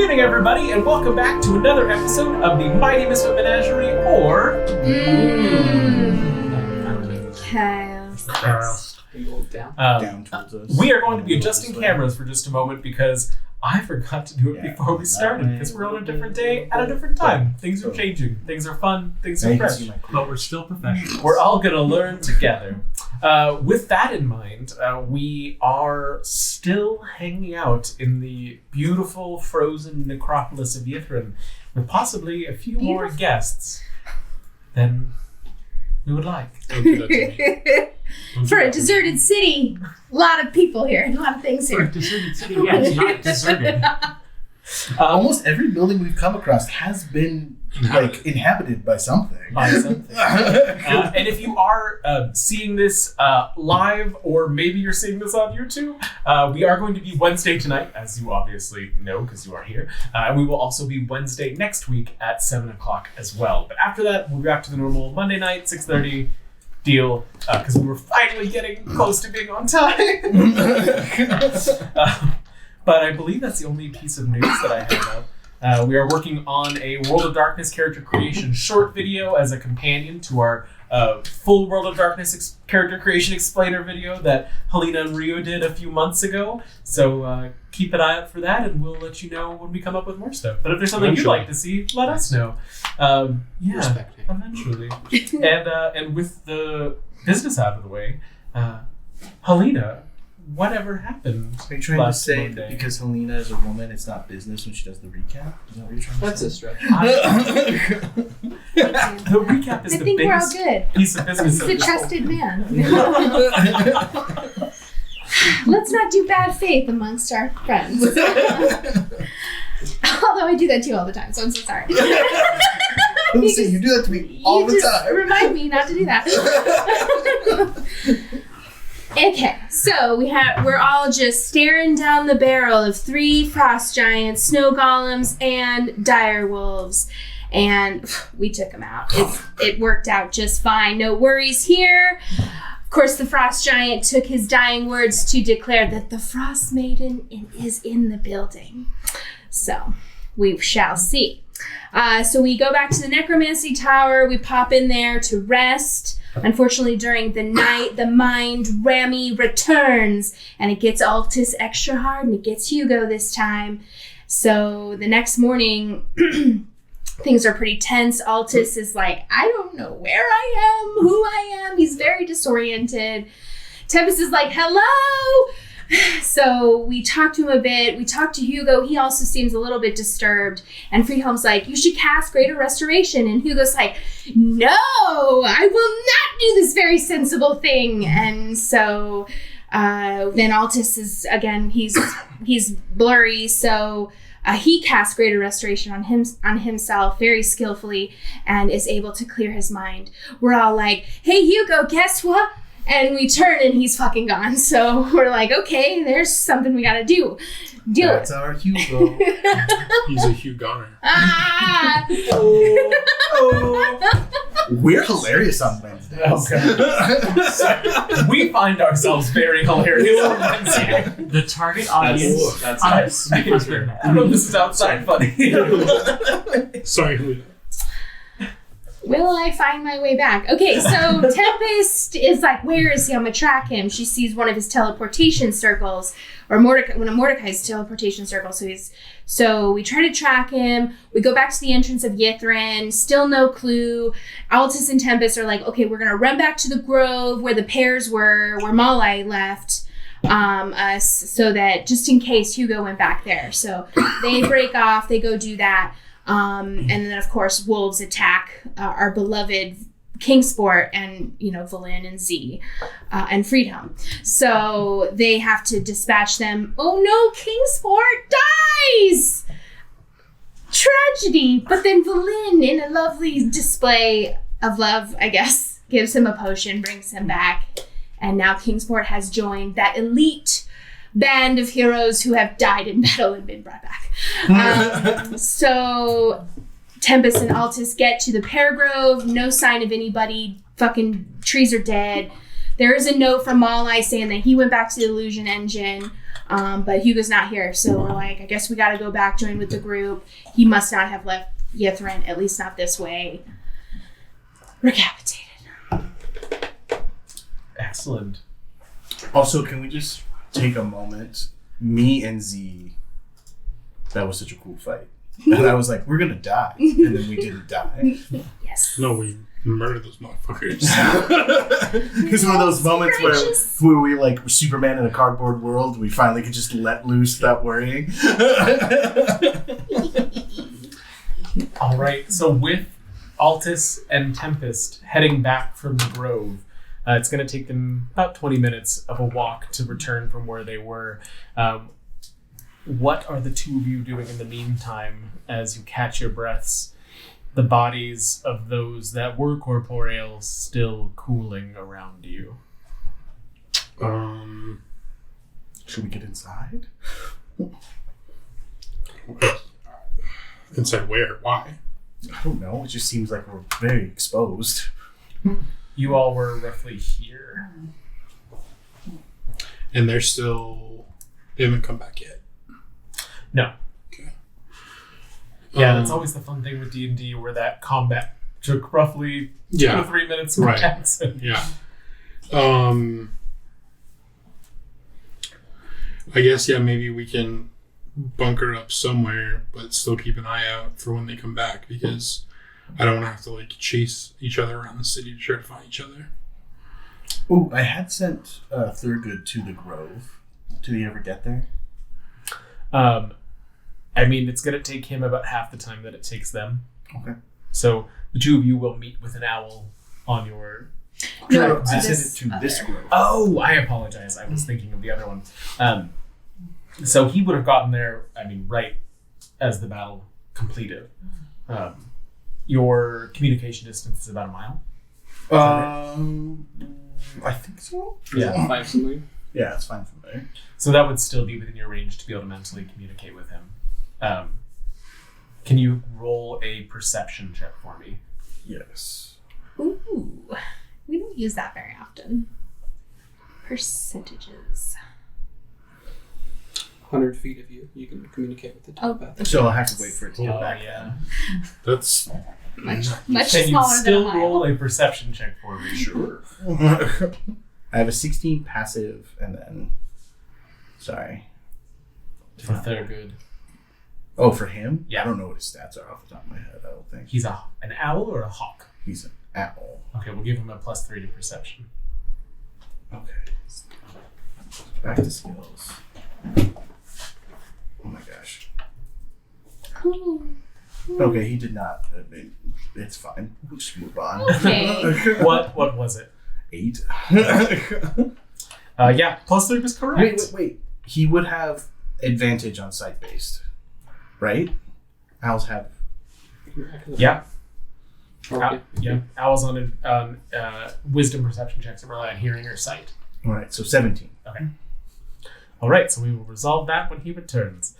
evening, everybody, and welcome back to another episode of the Mighty Misfit Menagerie, or... Chaos. Down towards us. We are going to be adjusting cameras for just a moment because I forgot to do it before we started because we're on a different day at a different time. Things are changing. Things are fun. Things are fresh. But we're still professionals. We're all going to learn together. With that in mind, we are still hanging out in the beautiful frozen necropolis of Yithrin with possibly a few more guests than we would like. Don't do that to me. For a deserted city, a lot of people here, a lot of things For a here. deserted city, yeah, it's not deserted. Almost every building we've come across has been inhabited by something. And if you are seeing this live, or maybe you're seeing this on YouTube, we are going to be Wednesday tonight, as you obviously know because you are here. And we will also be Wednesday next week at 7 o'clock as well. But after that, we'll be back to the normal Monday night, 6:30 deal, because we were finally getting close to being on time. But I believe that's the only piece of news that I have. We are working on a World of Darkness character creation short video as a companion to our full World of Darkness character creation explainer video that Helena and Rio did a few months ago. So keep an eye out for that, and we'll let you know when we come up with more stuff. But if there's something you'd like to see, let us know. Eventually. And with the business out of the way, Helena, whatever happened? Are you trying to say Monday? that because Helena is a woman, it's not business when she does the recap? Is that what you're trying to That's say? a stretch. The recap is I the think we're all biggest good. piece of business. He's a trusted man. Let's not do bad faith amongst our friends. Although I do that to you all the time, so I'm so sorry. Listen, you do that to me all the time. Remind me not to do that. Okay, so we're all just staring down the barrel of 3 frost giants, snow golems, and dire wolves, and we took them out. It worked out just fine. No worries here. Of course, the frost giant took his dying words to declare that the Frostmaiden is in the building. So we shall see. So we go back to the necromancy tower. We pop in there to rest. Unfortunately, during the night, the mind Rami returns, and it gets Altus extra hard, and it gets Hugo this time. So the next morning, things are pretty tense. Altus is like, I don't know where I am, who I am. He's very disoriented. Tempest is like, hello! So we talk to him a bit. We talk to Hugo. He also seems a little bit disturbed. And Freehelm's like, you should cast Greater Restoration. And Hugo's like, no, I will not do this very sensible thing. And so then Altus is, again, he's blurry. So he casts Greater Restoration on himself very skillfully and is able to clear his mind. We're all like, hey, Hugo, guess what? And we turn and he's fucking gone. So we're like, okay, there's something we gotta do. Deal That's with our Hugo. He's a Hugoner. Ah! We're hilarious on Wednesdays. Okay. We find ourselves very hilarious on Wednesday. The target audience. That's on nice. Sneak must be I mad. don't know if this is outside funny. Sorry, Helena. Will I find my way back? Okay, so Tempest is like, where is he? I'm gonna track him. She sees one of his teleportation circles, or one of Mordecai's teleportation circles. So we try to track him. We go back to the entrance of Yithrin. Still no clue. Altus and Tempest are like, okay, we're gonna run back to the grove where the pears were, where Malai left us, so that just in case Hugo went back there. So they break off. They go do that. And then, of course, wolves attack our beloved Kingsport and, Valin and Z and Freedom. So they have to dispatch them. Oh, no, Kingsport dies! Tragedy! But then Valin, in a lovely display of love, I guess, gives him a potion, brings him back. And now Kingsport has joined that elite band of heroes who have died in battle and been brought back. So Tempest and Altus get to the pear grove. No sign of anybody. Fucking trees are dead. There is a note from Malai saying that he went back to the illusion engine. But Hugo's not here, so we're like, I guess we got to go back, join with the group. He must not have left Yithrin, at least not this way. Recapitated. Excellent. Also, can we just take a moment? Me and Z, that was such a cool fight. And I was like, we're gonna die. And then we didn't die. Yes. No, we murdered those motherfuckers. It's one of those moments where we like were Superman in a cardboard world. We finally could just let loose without worrying. All right. So with Altus and Tempest heading back from the Grove, it's going to take them about 20 minutes of a walk to return from where they were. What are the two of you doing in the meantime as you catch your breaths? The bodies of those that were corporeal still cooling around you. Should we get inside? Inside where? Why? I don't know. It just seems like we're very exposed. You all were roughly here. And they're still... They haven't come back yet. No. Okay. Yeah, that's always the fun thing with D&D, where that combat took roughly 2 to 3 minutes with Right. Jackson. Yeah. I guess, maybe we can bunker up somewhere, but still keep an eye out for when they come back, because I don't want to have to, like, chase each other around the city to try to find each other. Ooh, I had sent Thurgood to the Grove. Did he ever get there? I mean, it's going to take him about half the time that it takes them. Okay. So the two of you will meet with an owl on your... No, I this sent it to this Grove. Oh, I apologize. I was thinking of the other one. So he would have gotten there, right as the battle completed. Your communication distance is about a mile. I think so. Yeah. Fine for me. Yeah, it's fine from there. So that would still be within your range to be able to mentally communicate with him. Can you roll a perception check for me? Yes. Ooh. We don't use that very often. Percentages. 100 feet of you. You can communicate with the telepath. So I'll have to wait for it to get Oh, back. yeah. That's... Much Can you smaller than a still mile. roll a perception check for me? Sure. I have a 16 passive, and then... Sorry. For Thurgood. Oh, for him? Yeah. I don't know what his stats are off the top of my head, I don't think. He's an owl or a hawk? He's an owl. Okay, we'll give him a +3 to perception. Okay. Back to skills. Oh my gosh. Ooh. Okay, he did not. It's fine. We'll just move on. Okay. What was it? 8. Yeah, +3 is correct. Wait. He would have advantage on site-based, right? Owls have... Yeah. Okay. Yeah. Owls on wisdom perception checks that rely on hearing or sight. All right, so 17. Okay. All right, so we will resolve that when he returns.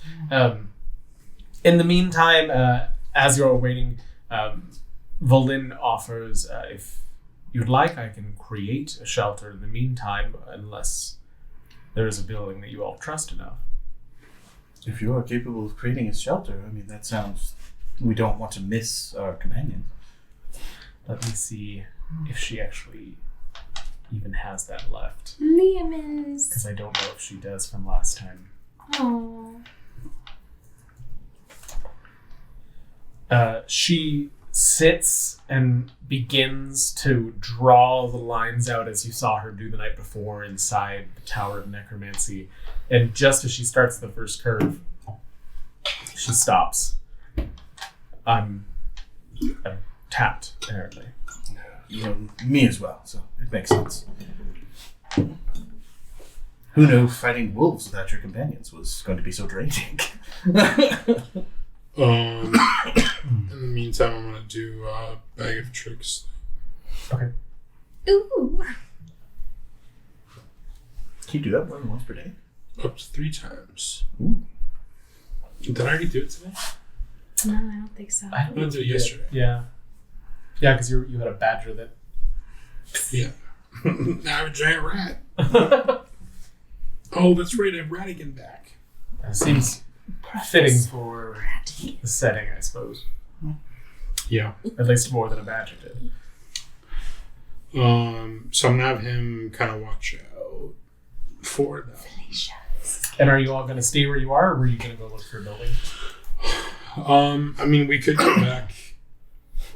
In the meantime, as you're waiting, Volin offers, if you'd like, I can create a shelter in the meantime, unless there is a building that you all trust enough. If you are capable of creating a shelter, I mean, that sounds... We don't want to miss our companion. Let me see if she actually even has that left. Lemons. Because I don't know if she does from last time. Oh. She sits and begins to draw the lines out as you saw her do the night before inside the Tower of Necromancy. And just as she starts the first curve, she stops. I'm tapped, apparently. You know, me as well, so it makes sense. Who knew fighting wolves without your companions was going to be so draining? In the meantime, I'm gonna do a bag of tricks. Okay. Ooh. Can you do that more than once per day? Up to 3 times. Ooh. Did I already do it today? No, I don't think so. I don't I know did if it you did. yesterday. Yeah. Yeah, because you had a badger that... Yeah. Now I have a giant rat. Oh, that's right. I have Radigan back. Seems fitting for the setting, I suppose. Yeah. At least more than a badger did. So I'm gonna have him kind of watch out for them. And are you all going to stay where you are, or were you going to go look for a building? I mean, we could go back.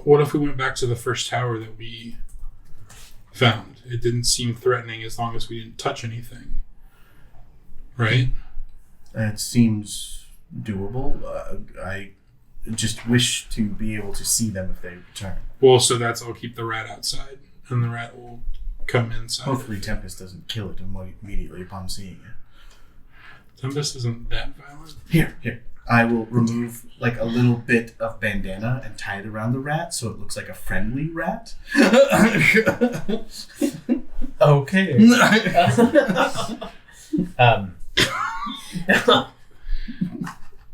What if we went back to the first tower that we found? It didn't seem threatening as long as we didn't touch anything. Right? It seems doable. I just wish to be able to see them if they return. Well, so I'll keep the rat outside, and the rat will come inside. Hopefully Tempest doesn't kill it immediately upon seeing it. Tempest isn't that violent. Here. I will remove like a little bit of bandana and tie it around the rat so it looks like a friendly rat. Okay.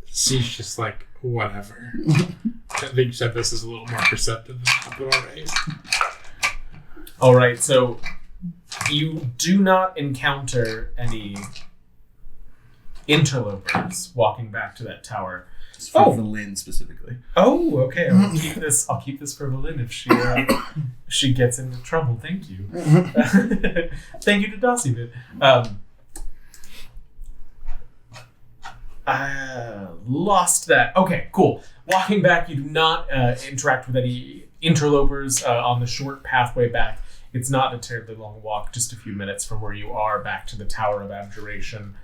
She's just like, whatever. I think Tempest is a little more perceptive than that, but alright. Alright, so you do not encounter any interlopers walking back to that tower. It's for Valin specifically. Oh, okay. I'll keep this for Valin if she gets into trouble. Thank you. Thank you to Dossie. I lost that. Okay, cool. Walking back, you do not interact with any interlopers on the short pathway back. It's not a terribly long walk, just a few minutes from where you are back to the Tower of Abjuration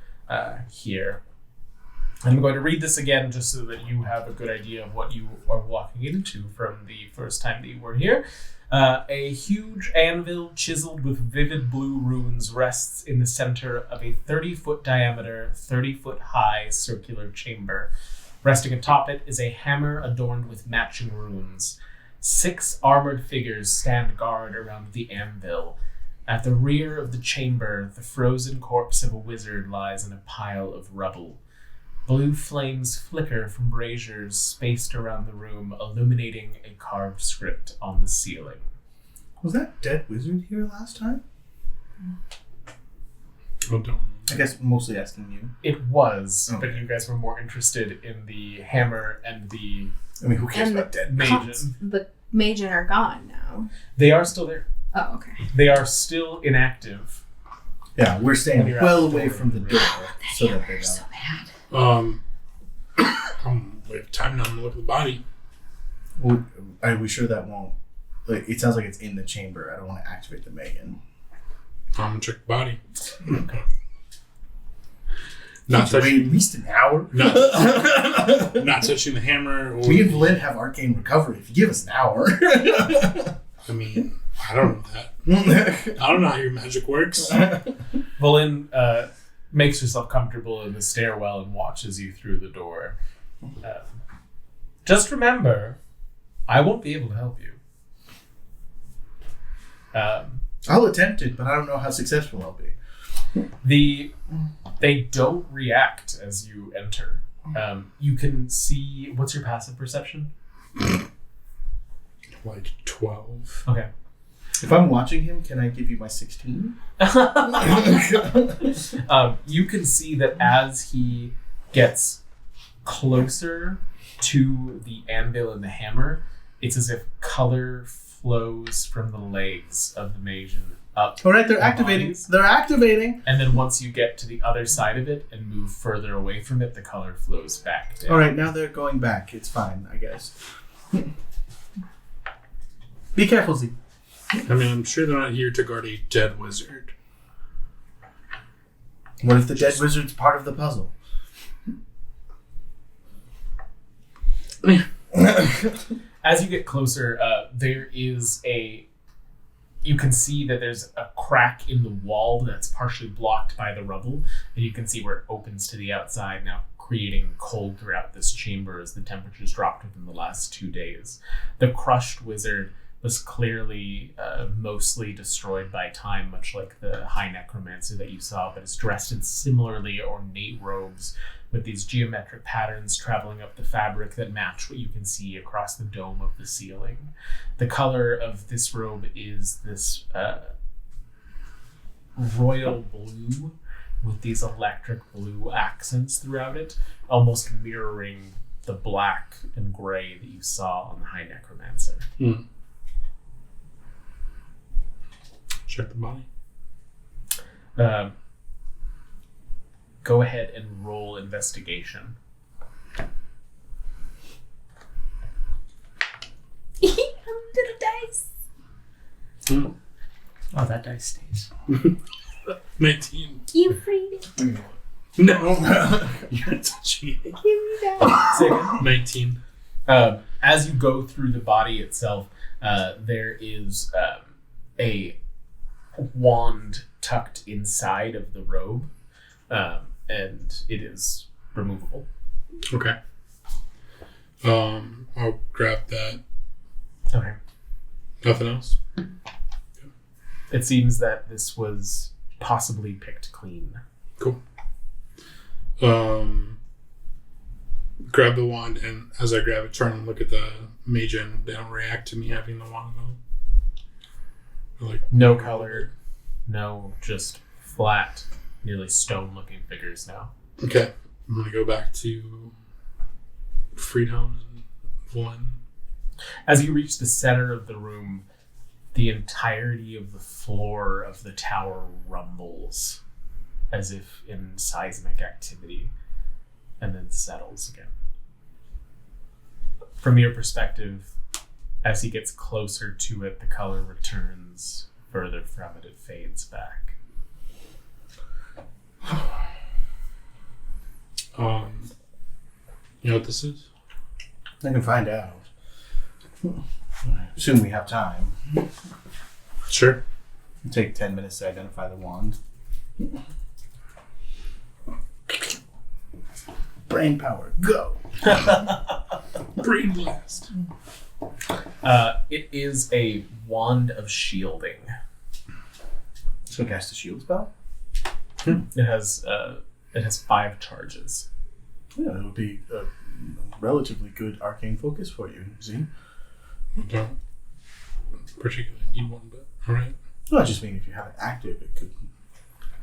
here. I'm going to read this again just so that you have a good idea of what you are walking into from the first time that you were here. A huge anvil chiseled with vivid blue runes rests in the center of a 30-foot diameter, 30-foot high circular chamber. Resting atop it is a hammer adorned with matching runes. 6 armored figures stand guard around the anvil. At the rear of the chamber, the frozen corpse of a wizard lies in a pile of rubble. Blue flames flicker from braziers spaced around the room, illuminating a carved script on the ceiling. Was that dead wizard here last time? Oh, don't. I guess mostly asking you. It was, Okay. but you guys were more interested in the hammer and the I mean, who cares And about dead mages. The Magen are gone now. They are still there. Oh, okay. They are still inactive. Yeah, we're staying When you're well out the away door. from the door so that they So don't. bad. We have time now to look at the body. Are we sure that won't? Like, it sounds like it's in the chamber. I don't want to activate the Megan. I'm gonna check the body. Okay. Not Wait at touching, least an hour. not touching the hammer. Or, Me and Valin have arcane recovery. If you give us an hour. I mean, I don't know that. I don't know how your magic works. Valin makes herself comfortable in the stairwell and watches you through the door. Just remember, I won't be able to help you. I'll attempt it, but I don't know how successful I'll be. They don't react as you enter. You can see. What's your passive perception? Like 12. Okay. If I'm watching him, can I give you my 16? You can see that as he gets closer to the anvil and the hammer, it's as if color flows from the legs of the Magen up. All right, they're their activating. bodies. They're activating. And then once you get to the other side of it and move further away from it, the color flows back down. All right, now they're going back. It's fine, I guess. Be careful, Z. I mean, I'm sure they're not here to guard a dead wizard. What if the dead wizard's part of the puzzle? As you get closer, there is you can see that there's a crack in the wall that's partially blocked by the rubble, and you can see where it opens to the outside now, creating cold throughout this chamber as the temperatures dropped within the last 2 days. The crushed wizard was clearly mostly destroyed by time, much like the high necromancer that you saw, but is dressed in similarly ornate robes with these geometric patterns traveling up the fabric that match what you can see across the dome of the ceiling. The color of this robe is this royal blue with these electric blue accents throughout it, almost mirroring the black and gray that you saw on the High Necromancer. Check the body. Go ahead and roll investigation. Little dice. Oh, that dice stays. 19. You freed it. No. You're touching it. Give me that. Say again? 19. As you go through the body itself, there is a wand tucked inside of the robe, and it is removable. Okay. I'll grab that. Okay. Nothing else? It seems that this was possibly picked clean. Cool. Grab the wand, and as I grab it, try and look at the mage, and they don't react to me having the wand at all. They're like, No color, no, just flat, nearly stone-looking figures now. okay, I'm gonna go back to Friedhelm and Vlin. As you reach the center of the room, the entirety of the floor of the tower rumbles as if in seismic activity, and then settles again. From your perspective, as he gets closer to it, the color returns. Further from it, it fades back. You know what this is? I can find out. Assume we have time. Sure. It'll take 10 minutes to identify the wand. Brain power, go! Brain blast. It is a wand of shielding. So cast a shield spell? It has 5 charges. Yeah, it would be a relatively good arcane focus for you, see? I don't particularly need one, but alright. No, I just mean if you have it active, it could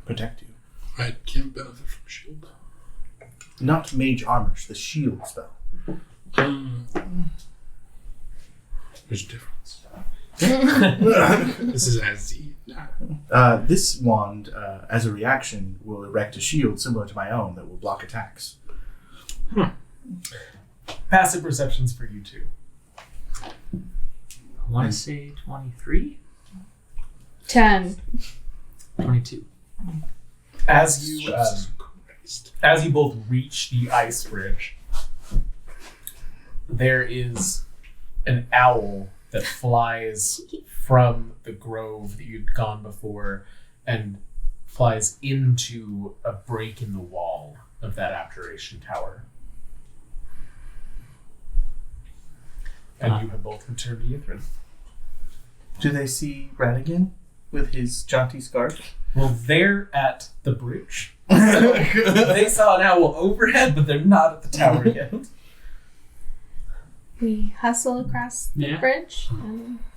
protect you. I can't benefit from shield. Not mage armor, the shield spell. There's a difference. This is as This wand, as a reaction, will erect a shield similar to my own that will block attacks. Passive perceptions for you two. I want to say 23? 10. 22. As you Christ. as you both reach the ice bridge, there is an owl that flies from the grove that you'd gone before and flies into a break in the wall of that abjuration tower. And you have both returned to Ythrin. Do they see Radigan with his jaunty scarf? Well, they're at the bridge. They saw an owl overhead, but they're not at the tower yet. We hustle across the Yeah. bridge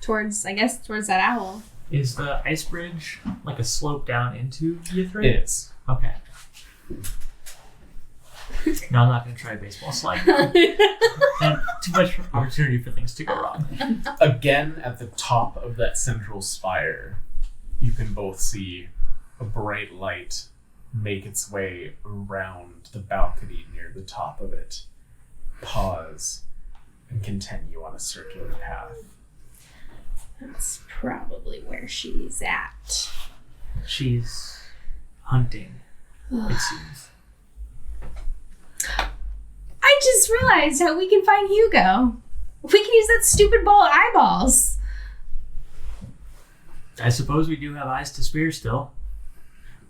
towards that owl. Is the ice bridge like a slope down into Ythrin? It is. Okay. No, I'm not going to try a baseball slide. And too much opportunity for things to go wrong. Again, at the top of that central spire, you can both see a bright light make its way around the balcony near the top of it, pause, and continue on a circular path. That's probably where she's at. She's hunting, it seems. I just realized how we can find Hugo. We can use that stupid bowl of eyeballs. I suppose we do have eyes to spare still.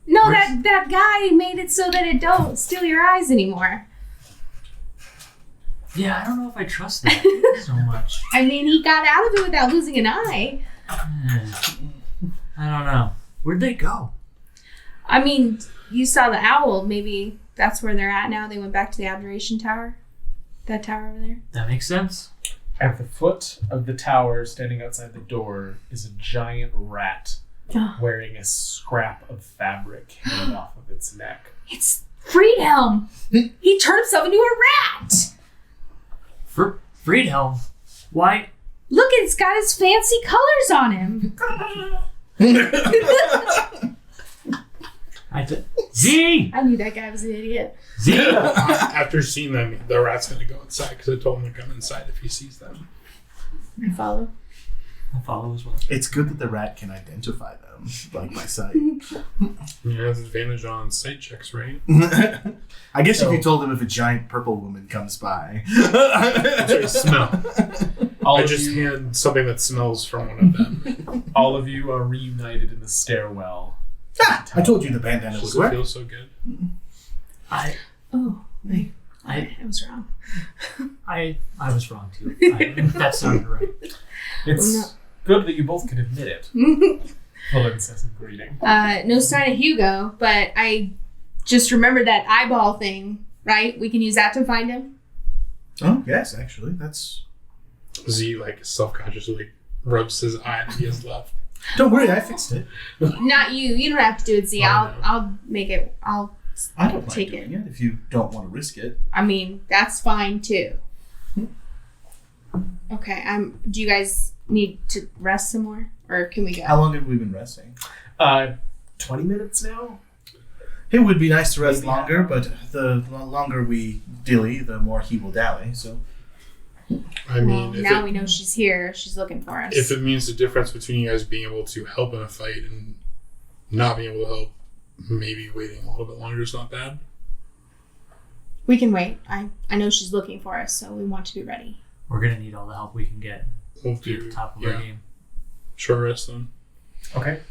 No, Where's- that guy made it so that it don't steal your eyes anymore. Yeah, I don't know if I trust that so much. I mean, he got out of it without losing an eye. I don't know. Where'd they go? I mean, you saw the owl. Maybe that's where they're at now. They went back to the Abjuration Tower. That tower over there. That makes sense. At the foot of the tower, standing outside the door, is a giant rat wearing a scrap of fabric hanging off of its neck. It's Friedhelm. He turned himself into a rat. Friedhelm? Why? Look, it's got his fancy colors on him. Z! I knew that guy was an idiot. Z! After seeing them, the rat's gonna go inside because I told him to come inside if he sees them. I follow. I follow as well. It's good that the rat can identify them, like by sight. He has advantage on sight checks, right? I guess if you told him if a giant purple woman comes by. Sorry, smell. All I of just you, hand something that smells from one of them. all of you are reunited in the stairwell. I told you the bandana Does was it wet. feel so good? I was wrong. I was wrong too. That sounded right. It's good that you both can admit it. Full incessant greeting. No sign of Hugo, but I just remembered that eyeball thing, right? We can use that to find him. Oh, yes, actually. That's... Z, like, self-consciously rubs his eye that he has left. Don't worry, I fixed it. Not you. You don't have to do it, Z. Oh, I'll no. I'll make it. I don't mind take doing it if you don't want to risk it. I mean, that's fine too. Okay. Do you guys need to rest some more, or can we go? How long have we been resting? 20 minutes now? It would be nice to rest Maybe longer, half but the longer we dilly, the more he will dally, so... I mean, Well, now we know she's here. She's looking for us. if it means the difference between you guys being able to help in a fight and not being able to help, maybe waiting a little bit longer is not bad. We can wait. I know she's looking for us, so we want to be ready. We're gonna need all the help we can get. We'll Be at do the top of our game. short rest then. Okay.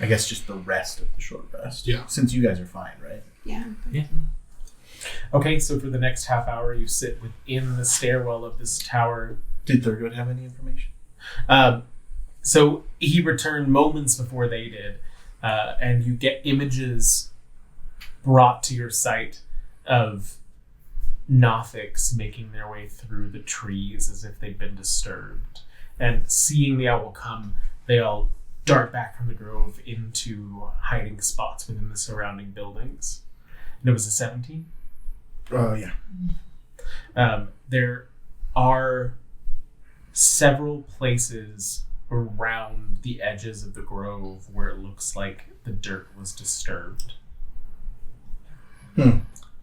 I guess just the rest of the short rest. Yeah. Since you guys are fine, right? Yeah. Okay, so for the next half hour, you sit within the stairwell of this tower. Did Thurgood have any information? So he returned moments before they did, and you get images brought to your sight of Nothics making their way through the trees as if they'd been disturbed. And seeing the owl come, they all dart back from the grove into hiding spots within the surrounding buildings. And it was a 17? Yeah. There are several places around the edges of the grove where it looks like the dirt was disturbed.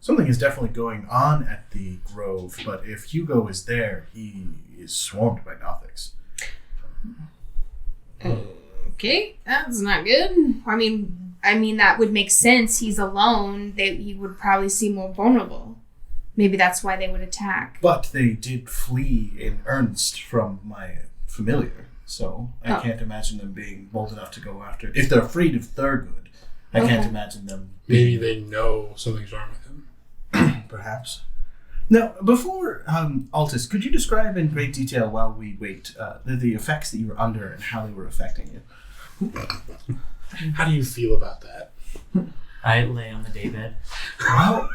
Something is definitely going on at the grove, but if Hugo is there, he is swarmed by Nothics. Okay, that's not good. I mean that would make sense. He's alone. He would probably seem more vulnerable. Maybe that's why they would attack. But they did flee in earnest from my familiar, so I can't imagine them being bold enough to go after. If they're afraid of Thurgood, I can't imagine them. Maybe they know something's wrong with him. Perhaps. Now, before Altus, could you describe in great detail while we wait the effects that you were under and how they were affecting you? How do you feel about that? I lay on the daybed. Well,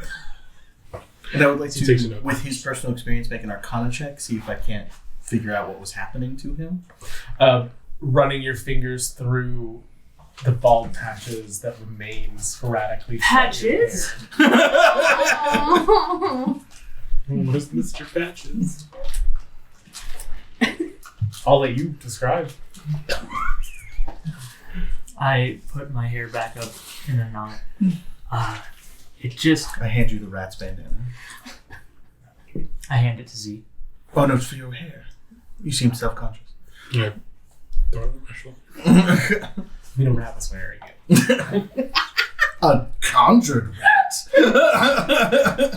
and I would like He takes it to, up. with his personal experience, make an Arcana check, see if I can't figure out what was happening to him. Running your fingers through the bald patches that remain sporadically. Patches? Where's Mr. Patches? I'll let you describe. I put my hair back up in a knot. It just... I hand you the rat's bandana. I hand it to Z. Oh no, it's for your hair. You seem self-conscious. Yeah. Throw it on my shoulder. We know Rat was wearing it. A conjured rat.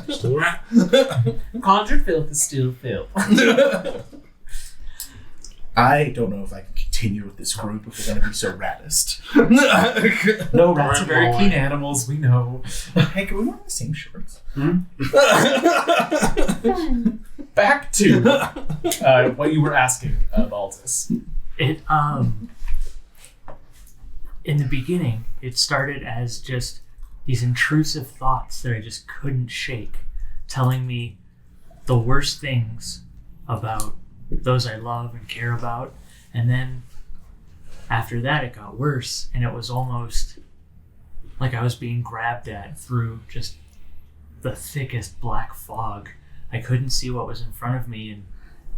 Still a rat. Conjured filth is still filth. I don't know if I can continue with this group if we're going to be so ratist. No, rats are very clean animals, we know. Hey, can we wear the same shorts? Back to what you were asking of Altus. It, in the beginning, it started as just these intrusive thoughts that I just couldn't shake, telling me the worst things about those I love and care about. And then after that, it got worse, and it was almost like I was being grabbed at through just the thickest black fog. I couldn't see what was in front of me, and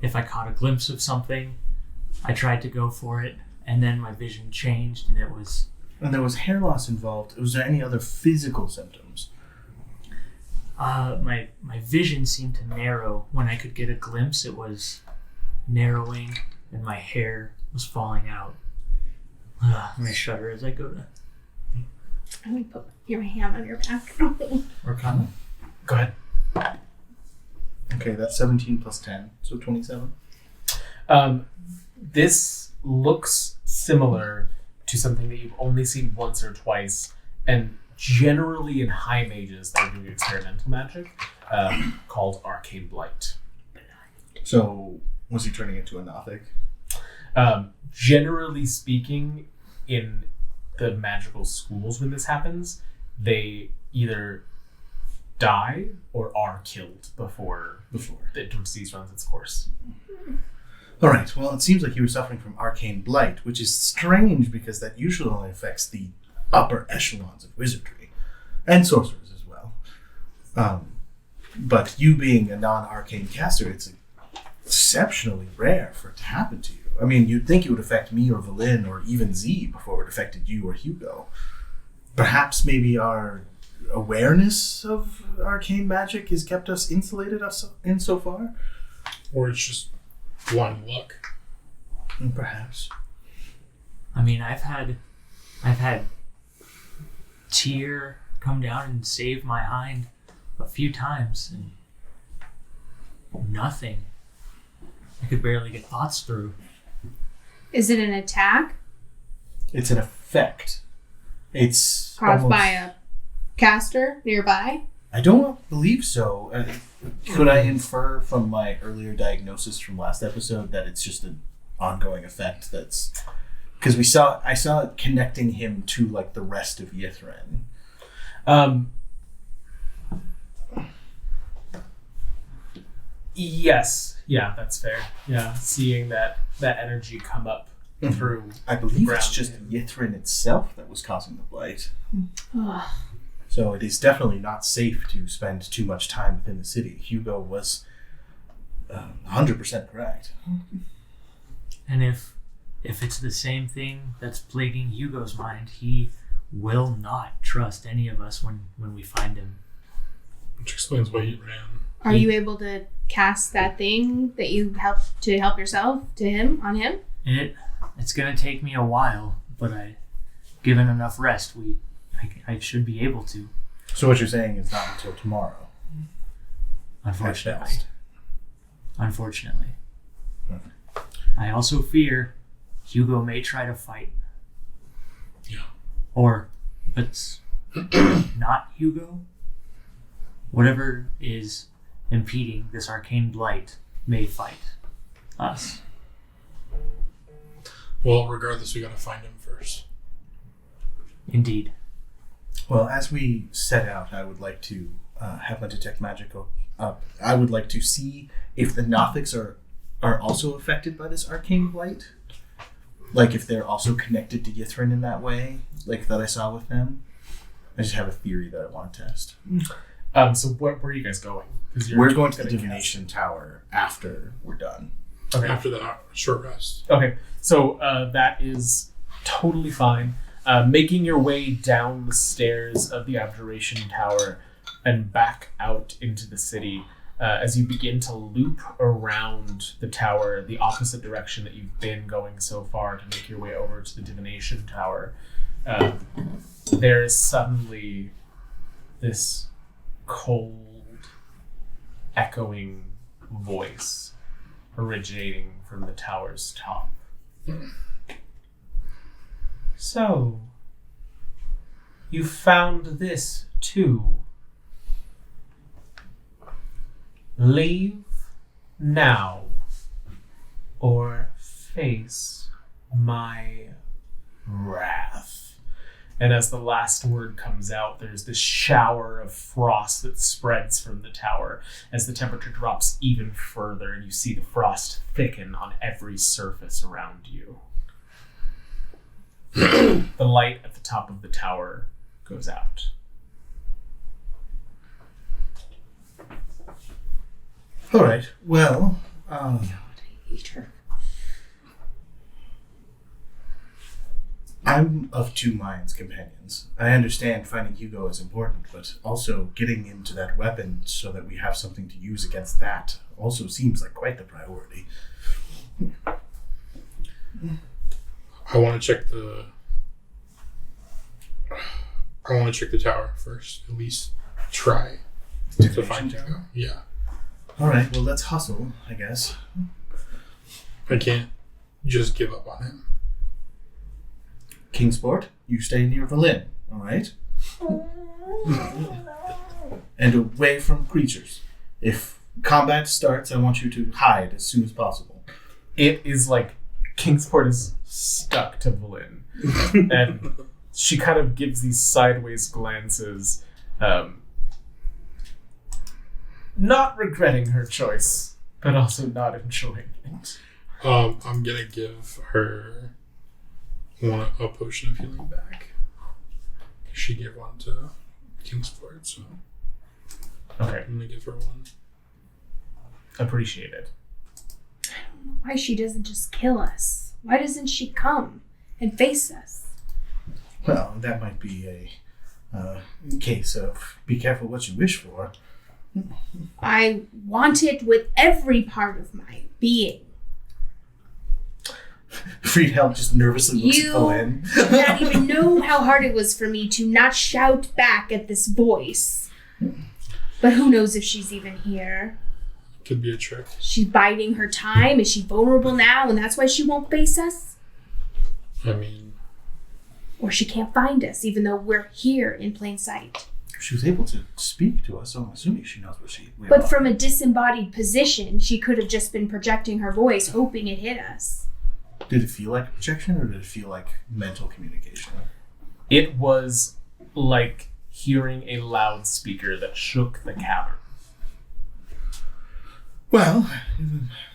if I caught a glimpse of something, I tried to go for it, and then my vision changed, and it was... And there was hair loss involved. Was there any other physical symptoms? My vision seemed to narrow. When I could get a glimpse, it was narrowing, and my hair was falling out. I'm gonna shudder as I go to... I'm gonna put my hand on your back. Arcana? Go ahead. Okay, that's 17 plus 10, so 27. This looks similar to something that you've only seen once or twice, and generally in high mages that are doing experimental magic, called Arcane Blight. So, was he turning into a Nothic? Generally speaking, in the magical schools when this happens, they either die or are killed before the disease runs its course. All right, well, it seems like he was suffering from arcane blight, which is strange because that usually only affects the upper echelons of wizardry and sorcerers as well. But you being a non-arcane caster, it's exceptionally rare for it to happen to you. I mean, you'd think it would affect me or Valin or even Z before it affected you or Hugo. Perhaps maybe our awareness of arcane magic has kept us insulated insofar? Or it's just blind luck. Perhaps. I mean, I've had Tyr come down and save my hind a few times, and nothing. I could barely get thoughts through. Is it an attack? It's an effect. It's Caused by a caster nearby? I don't believe so. Could I infer from my earlier diagnosis from last episode that it's just an ongoing effect that's... Because I saw it connecting him to, like, the rest of Yithrin. Yes. Yeah, that's fair. Yeah, seeing that energy come up through I believe the it's ground. just Yithrin itself that was causing the blight. So it is definitely not safe to spend too much time within the city. Hugo was 100% correct. And if it's the same thing that's plaguing Hugo's mind, he will not trust any of us when we find him. Which explains why he ran. Are you able to cast that thing that you help yourself on him? It's gonna take me a while, but given enough rest, I should be able to. So what you're saying is not until tomorrow. Unfortunately. Unfortunately. Okay. I also fear Hugo may try to fight. Yeah. Or if it's not Hugo, whatever is impeding this arcane blight may fight us. Well, regardless, we gotta find him first. Indeed. Well, as we set out, I would like to have my detect magic go up. I would like to see if the Nothics are also affected by this arcane blight. Like if they're also connected to Yithrin in that way, like that I saw with them. I just have a theory that I want to test. So where are you guys going? We're going to the divination tower after we're done. Okay. After that short rest. Okay, so that is totally fine. Making your way down the stairs of the Abjuration Tower and back out into the city, as you begin to loop around the tower, the opposite direction that you've been going so far to make your way over to the Divination Tower, there is suddenly this cold, echoing voice originating from the tower's top. So, you found this too. Leave now, or face my wrath. And as the last word comes out, there's this shower of frost that spreads from the tower as the temperature drops even further, and you see the frost thicken on every surface around you. the light at the top of the tower goes out. All right. Well, I'm of two minds, companions. I understand finding Hugo is important, but also getting into that weapon so that we have something to use against that also seems like quite the priority. I want to check the tower first. At least try to find Hugo. Yeah. All right. Well, let's hustle, I guess. I can't just give up on him. Kingsport, you stay near Valin, all right? And away from creatures. If combat starts, I want you to hide as soon as possible. It is like Kingsport is stuck to Valin. And she kind of gives these sideways glances, not regretting her choice, but also not enjoying it. I'm gonna give her a potion of healing back. She gave one to Kingsport, so Okay, I'm gonna give her one. appreciate it. Why she doesn't just kill us? Why doesn't she come and face us? Well, that might be a case of be careful what you wish for. I want it with every part of my being. Friedhelm just nervously looks You at Valin. do not even know how hard it was for me to not shout back at this voice. But who knows if she's even here? Could be a trick. She's biding her time. Is she vulnerable now and that's why she won't face us? I mean, Or she can't find us even though we're here in plain sight. She was able to speak to us, so I'm assuming she knows what we But are. from a disembodied position, she could have just been projecting her voice, hoping it hit us. Did it feel like projection, or did it feel like mental communication? It was like hearing a loudspeaker that shook the cavern. Well,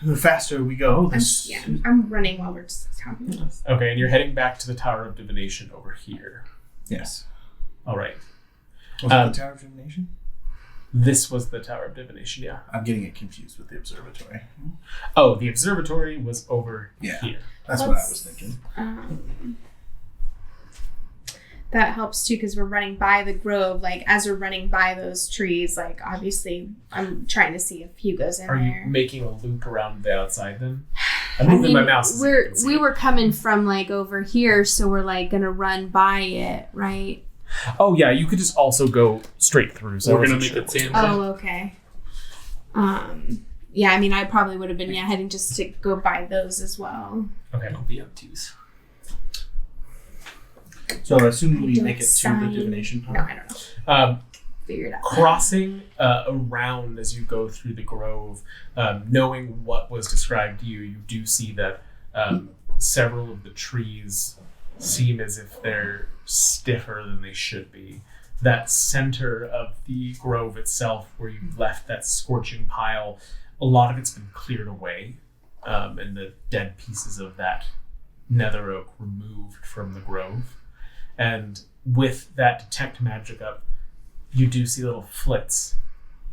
the faster we go, this... I'm running while we're talking about this. Okay, and you're heading back to the Tower of Divination over here. Yes. All right. Was it the Tower of Divination? This was the Tower of Divination, yeah. I'm getting it confused with the observatory. Oh, the observatory was over Yeah. here. That's what I was thinking. That helps too because we're running by the grove. Like as we're running by those trees, like obviously I'm trying to see if Hugo's in Are there. you making a loop around the outside then? I I'm moving mean, my mouse. so you can see we it. were coming from like over here, so we're like gonna run by it, right? Oh yeah, you could just also go straight through. So we're I gonna wasn't make sure. a tangent. Oh, okay. Yeah, I mean, I probably would have been heading just to go by those as well. Okay. Don't be obtuse. So assuming we don't make it to sign- the divination No, part. I don't know. Figure it out. Crossing around as you go through the grove, knowing what was described to you, you do see that several of the trees seem as if they're stiffer than they should be. That center of the grove itself, where you left that scorching pile, a lot of it's been cleared away, and the dead pieces of that nether oak removed from the grove. And with that detect magic up, you do see little flits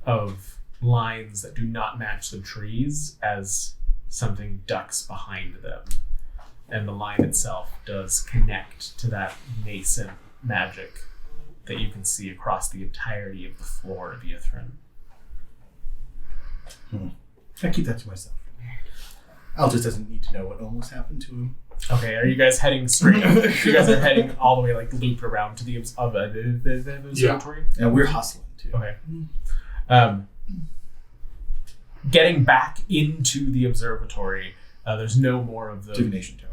of lines that do not match the trees as something ducks behind them. And the line itself does connect to that nascent magic that you can see across the entirety of the floor of Yithrin. I keep that to myself. Altus doesn't need to know what almost happened to him. Okay, are you guys heading straight? You guys are heading all the way, like, looped around to the observatory? And we're hustling, too. Okay. Getting back into the observatory, there's no more of the... Divination Tower.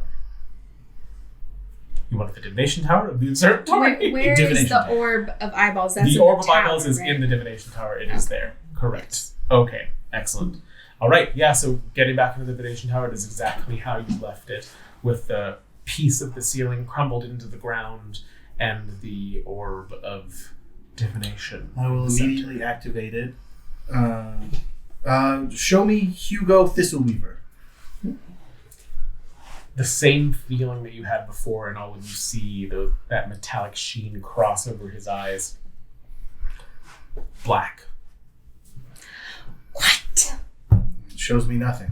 You want the divination tower of the observatory? Where is Divination the tower. orb of eyeballs? That's The in orb of tower, eyeballs is right? in the divination tower. It is there. Correct. Okay. Excellent. All right. Yeah. So getting back into the divination tower is exactly how you left it, with the piece of the ceiling crumbled into the ground and the orb of divination. I will in the center. immediately activate it. Show me Hugo Thistleweaver. the same feeling that you had before, and all of you see that metallic sheen cross over his eyes. Black. What? It shows me nothing.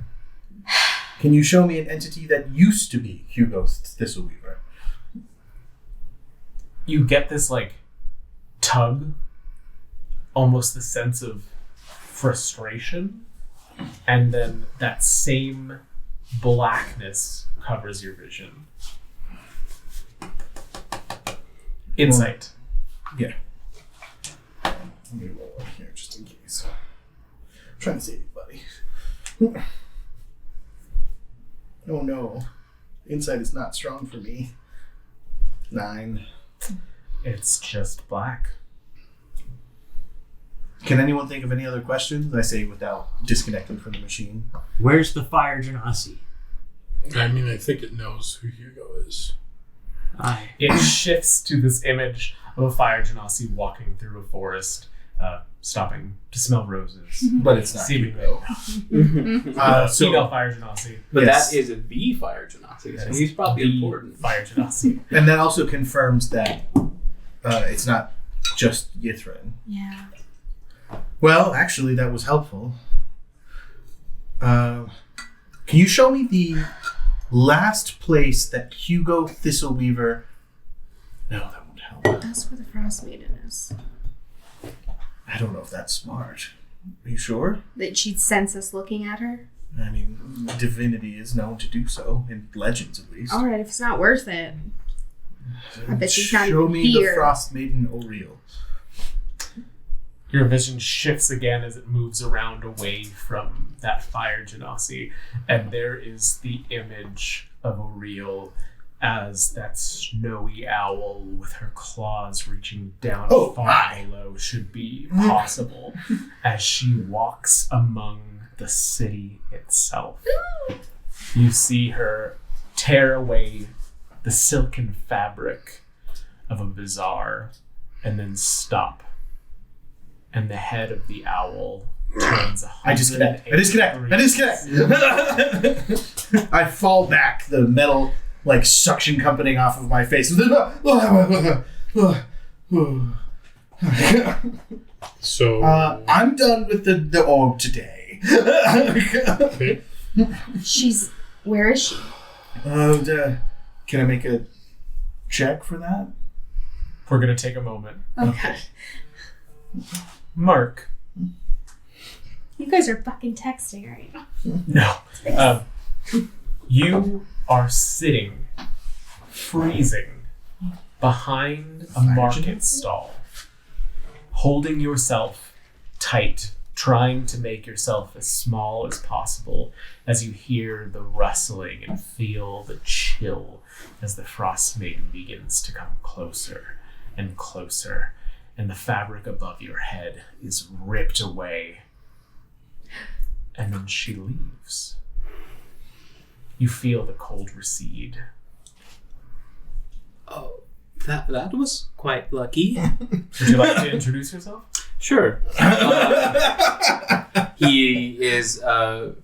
Can you show me an entity that used to be Hugo Thistleweaver? You get this tug, almost the sense of frustration, and then that same blackness covers your vision. Insight. Yeah. Let me roll one here just in case. I'm trying to save you, buddy. Oh no. Insight is not strong for me. 9. It's just black. Can anyone think of any other questions? I say without disconnecting from the machine. Where's the fire genasi? I mean, I think it knows who Hugo is. Aye. It shifts to this image of a fire genasi walking through a forest, stopping to smell roses. But it's not Seemingly. Hugo. Female fire genasi. But Yes. that is the fire genasi, so That is he's probably the important. Fire genasi. And that also confirms that it's not just Yithrin. Yeah. Well, actually, that was helpful. Can you show me the last place that Hugo Thistleweaver... No, that won't help. That's where the Frostmaiden is. I don't know if that's smart. Are you sure? That she'd sense us looking at her? I mean, divinity is known to do so, in legends at least. Alright, if it's not worth it. I bet she's not Show even me here. the Frostmaiden Oriel. Your vision shifts again as it moves around away from that fire genasi, and there is the image of Oriel as that snowy owl with her claws reaching down far below should be possible as she walks among the city itself. You see her tear away the silken fabric of a bazaar and then stop. And the head of the owl turns I disconnect. I fall back, the metal suction company off of my face. So I'm done with the orb today. okay. Where is she? Can I make a check for that? We're going to take a moment. Okay. Mark. You guys are fucking texting right now. No. You are sitting, freezing, behind a market stall, holding yourself tight, trying to make yourself as small as possible as you hear the rustling and feel the chill as the Frostmaiden begins to come closer and closer, and the fabric above your head is ripped away. And then she leaves. You feel the cold recede. Oh, that was quite lucky. Would you like to introduce yourself? Sure. He is a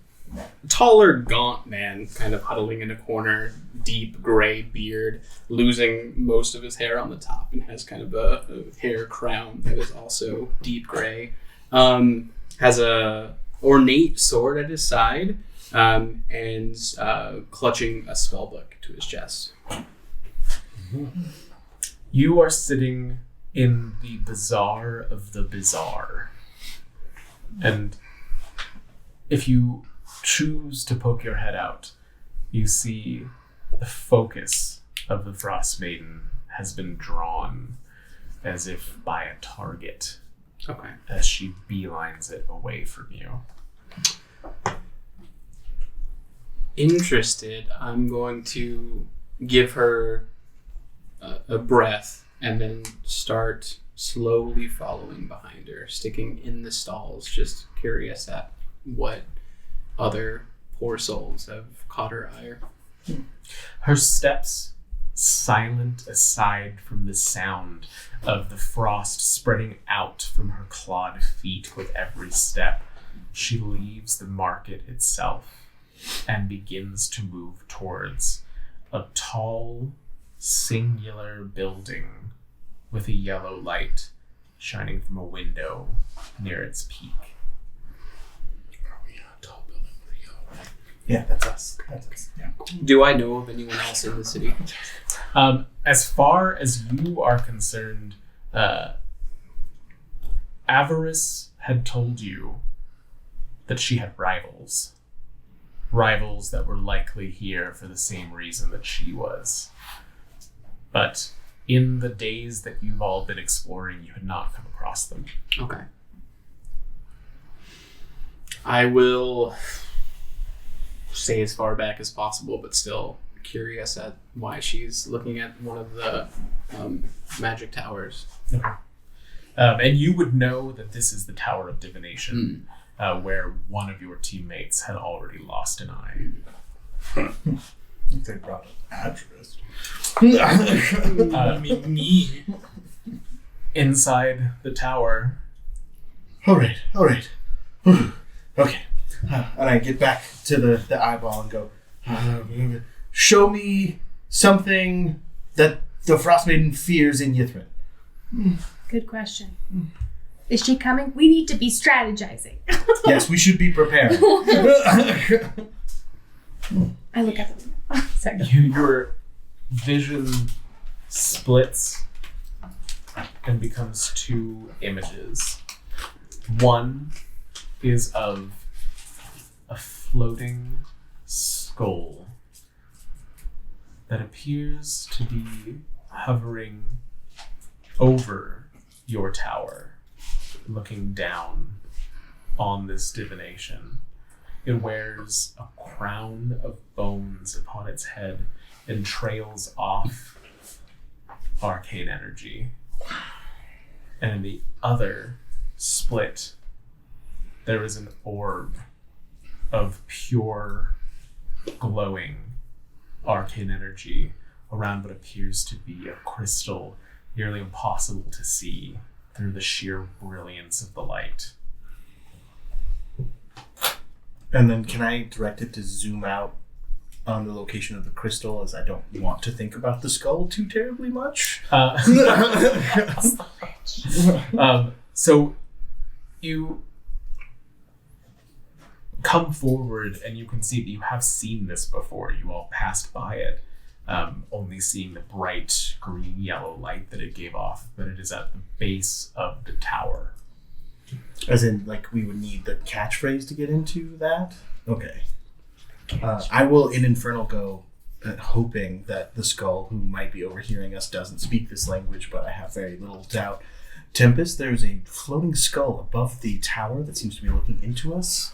taller, gaunt man, kind of huddling in a corner, deep gray beard, losing most of his hair on the top, and has kind of a hair crown that is also deep gray. Has a ornate sword at his side, and clutching a spellbook to his chest. You are sitting in the bazaar of the bizarre. And if you choose to poke your head out, you see the focus of the Frostmaiden has been drawn as if by a target. Okay. As she beelines it away from you. Interested, I'm going to give her a breath and then start slowly following behind her, sticking in the stalls, just curious at what other poor souls have caught her eye. Her steps silent aside from the sound of the frost spreading out from her clawed feet with every step. She leaves the market itself and begins to move towards a tall, singular building with a yellow light shining from a window near its peak. Are we in a tall building with a yellow light? Yeah, that's us. That's us. Yeah. Do I know of anyone else in the city? As far as you are concerned, Avarice had told you that she had rivals. Rivals that were likely here for the same reason that she was. But in the days that you've all been exploring, you had not come across them. Okay. I will stay as far back as possible, but still curious at why she's looking at one of the magic towers. Okay. And you would know that this is the Tower of Divination, where one of your teammates had already lost an eye. They brought an address. Me. Inside the tower. All right. Okay. And I get back to the eyeball and go, show me something that the Frostmaiden fears in Yithrin. Good question. Is she coming? We need to be strategizing. Yes, we should be prepared. I look at them. Sorry. Your vision splits and becomes two images. One is of a floating skull that appears to be hovering over your tower, looking down on this divination. It wears a crown of bones upon its head and trails off arcane energy. And in the other split, there is an orb of pure, glowing arcane energy around what appears to be a crystal nearly impossible to see through the sheer brilliance of the light. And then can I direct it to zoom out on the location of the crystal, as I don't want to think about the skull too terribly much? So you come forward and you can see that you have seen this before. You all passed by it, only seeing the bright green-yellow light that it gave off, but it is at the base of the tower. As in, like, we would need the catchphrase to get into that? Okay. I will, in Infernal, go hoping that the skull, who might be overhearing us, doesn't speak this language, but I have very little doubt. Tempest, there's a floating skull above the tower that seems to be looking into us.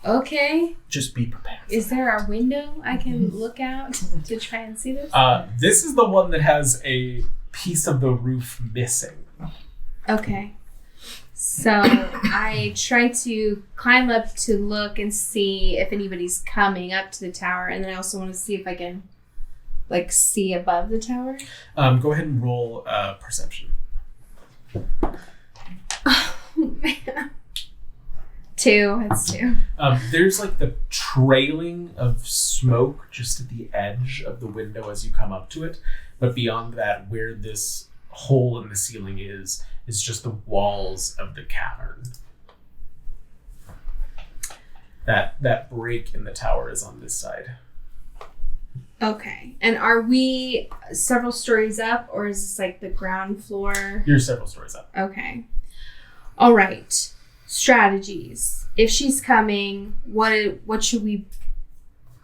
Okay. Just be prepared. Is there a window I can look out to try and see this? This is the one that has a piece of the roof missing. Okay. So I try to climb up to look and see if anybody's coming up to the tower, and then I also want to see if I can, like, see above the tower. Go ahead and roll perception. Oh, man. 2. It's 2. There's like the trailing of smoke just at the edge of the window as you come up to it, but beyond that, where this hole in the ceiling is just the walls of the cavern. That break in the tower is on this side. Okay. And are we several stories up, or is this like the ground floor? You're several stories up. Okay. All right. Strategies. If she's coming, what should we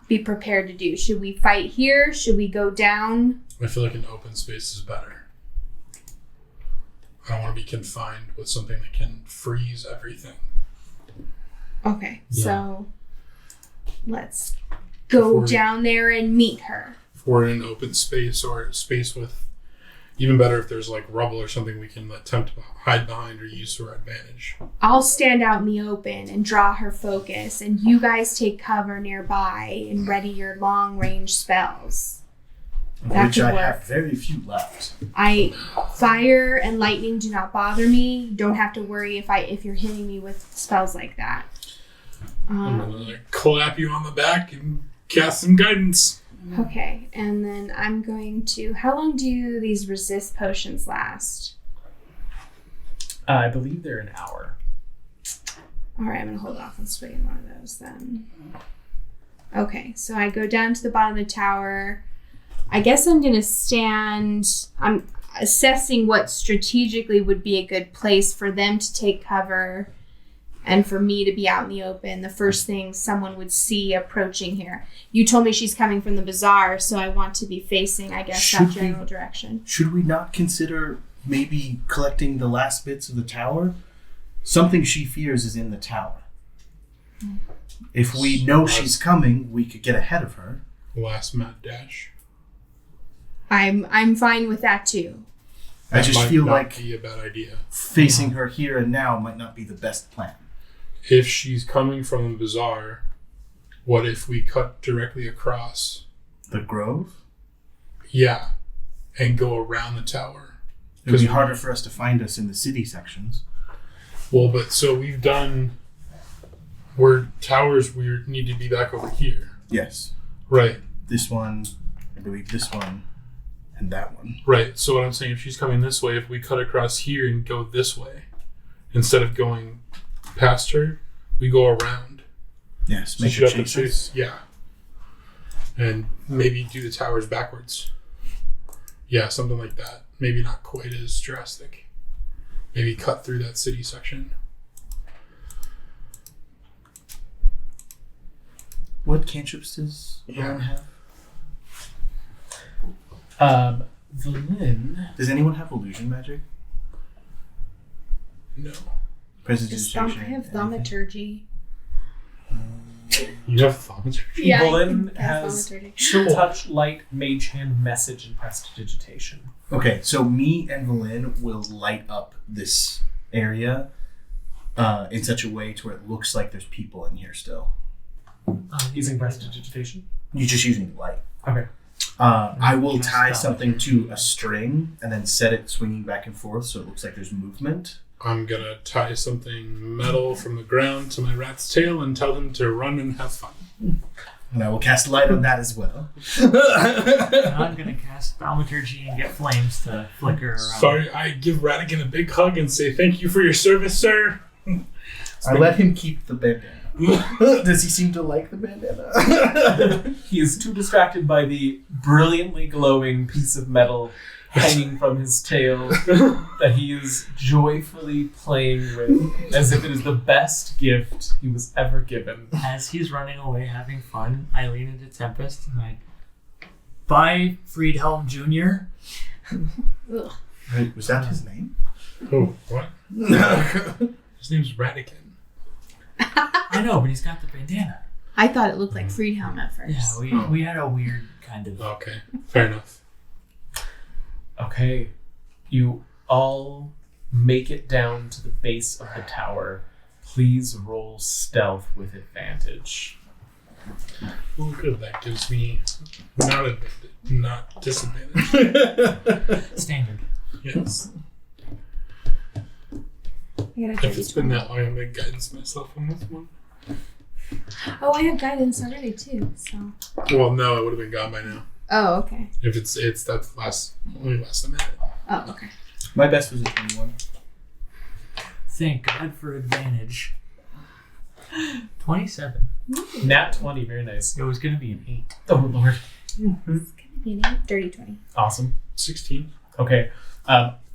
be prepared to do? Should we fight here? Should we go down? I feel like an open space is better. I don't want to be confined with something that can freeze everything. Okay. Yeah. So let's go down there and meet her. If we're in an open space or a space with, even better if there's like rubble or something we can attempt to hide behind or use to our advantage. I'll stand out in the open and draw her focus, and you guys take cover nearby and ready your long-range spells. That Which could I work. have very few left. Fire and lightning do not bother me. You don't have to worry if you're hitting me with spells like that. I'm gonna clap you on the back and cast some guidance. Okay, and then I'm going to. How long do these resist potions last? I believe they're an hour. All right, I'm gonna hold off on swinging one of those then. Okay, so I go down to the bottom of the tower. I guess I'm gonna stand. I'm assessing what strategically would be a good place for them to take cover and for me to be out in the open. The first thing someone would see approaching here. You told me she's coming from the bazaar, so I want to be facing, I guess, that general direction. Should we not consider maybe collecting the last bits of the tower? Something she fears is in the tower. If we know she's coming, we could get ahead of her. Last mad dash. I'm fine with that too. I just feel like be a bad idea. facing her here and now might not be the best plan. If she's coming from the bazaar, what if we cut directly across? The grove? Yeah, and go around the tower. It would be harder for us to find us in the city sections. Well, but so we've done where towers we need to be back over here. Yes. Right. This one, I believe this one, and that one. Right. So what I'm saying, if she's coming this way, if we cut across here and go this way, instead of going past her, we go around. Yes, So make she'd her have to chase chase. us. Yeah. And maybe do the towers backwards. Yeah, something like that. Maybe not quite as drastic. Maybe cut through that city section. What cantrips does everyone have? Valin. Does anyone have illusion magic? No. I Prestidigitation? have thaumaturgy. You have thaumaturgy? Yeah, I Valin can cast has thaumaturgy. Chill Touch, Light, Mage Hand, Message, and Prestidigitation. Okay, so me and Valin will light up this area in such a way to where it looks like there's people in here still. Using Prestidigitation? You're just using light. Okay. I will Just tie stop. something to a string and then set it swinging back and forth so it looks like there's movement. I'm gonna tie something metal from the ground to my rat's tail and tell them to run and have fun. And I will cast light on that as well. And I'm gonna cast thaumaturgy and get flames to flicker around. Sorry, I give Radigan a big hug and say thank you for your service, sir. I let him keep the bandana. Does he seem to like the bandana? He is too distracted by the brilliantly glowing piece of metal hanging from his tail that he is joyfully playing with as if it is the best gift he was ever given. As he's running away having fun, I lean into Tempest and I bye Friedhelm Jr. Ugh. Right, was that his name? Oh, what? His name's Radigan. I know, but he's got the bandana. I thought it looked like Friedhelm at first. Yeah, we had a weird kind of. Okay, fair enough. Okay, you all make it down to the base of the tower. Please roll stealth with advantage. Well, good. That gives me not disadvantage. Standard. Yes. I got a If it's been that long, I'm gonna guidance myself on this one. Oh, I have guidance already too. So. Well, no, it would have been gone by now. Oh, okay. If it's that's only last time I had it. Oh, okay. My best was a 21. Thank God for advantage. 27. Nat 20, very nice. It was gonna be an 8. Oh, Lord. It's gonna be an 8. Dirty 20. Awesome. 16. Okay.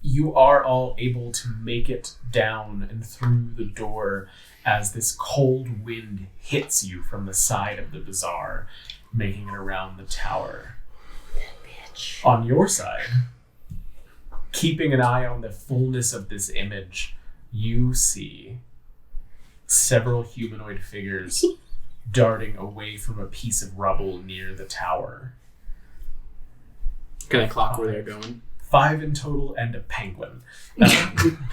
You are all able to make it down and through the door as this cold wind hits you from the side of the bazaar, making it around the tower. Bitch. On your side, keeping an eye on the fullness of this image, you see several humanoid figures darting away from a piece of rubble near the tower. Can I clock where they're going? 5 in total and a penguin. And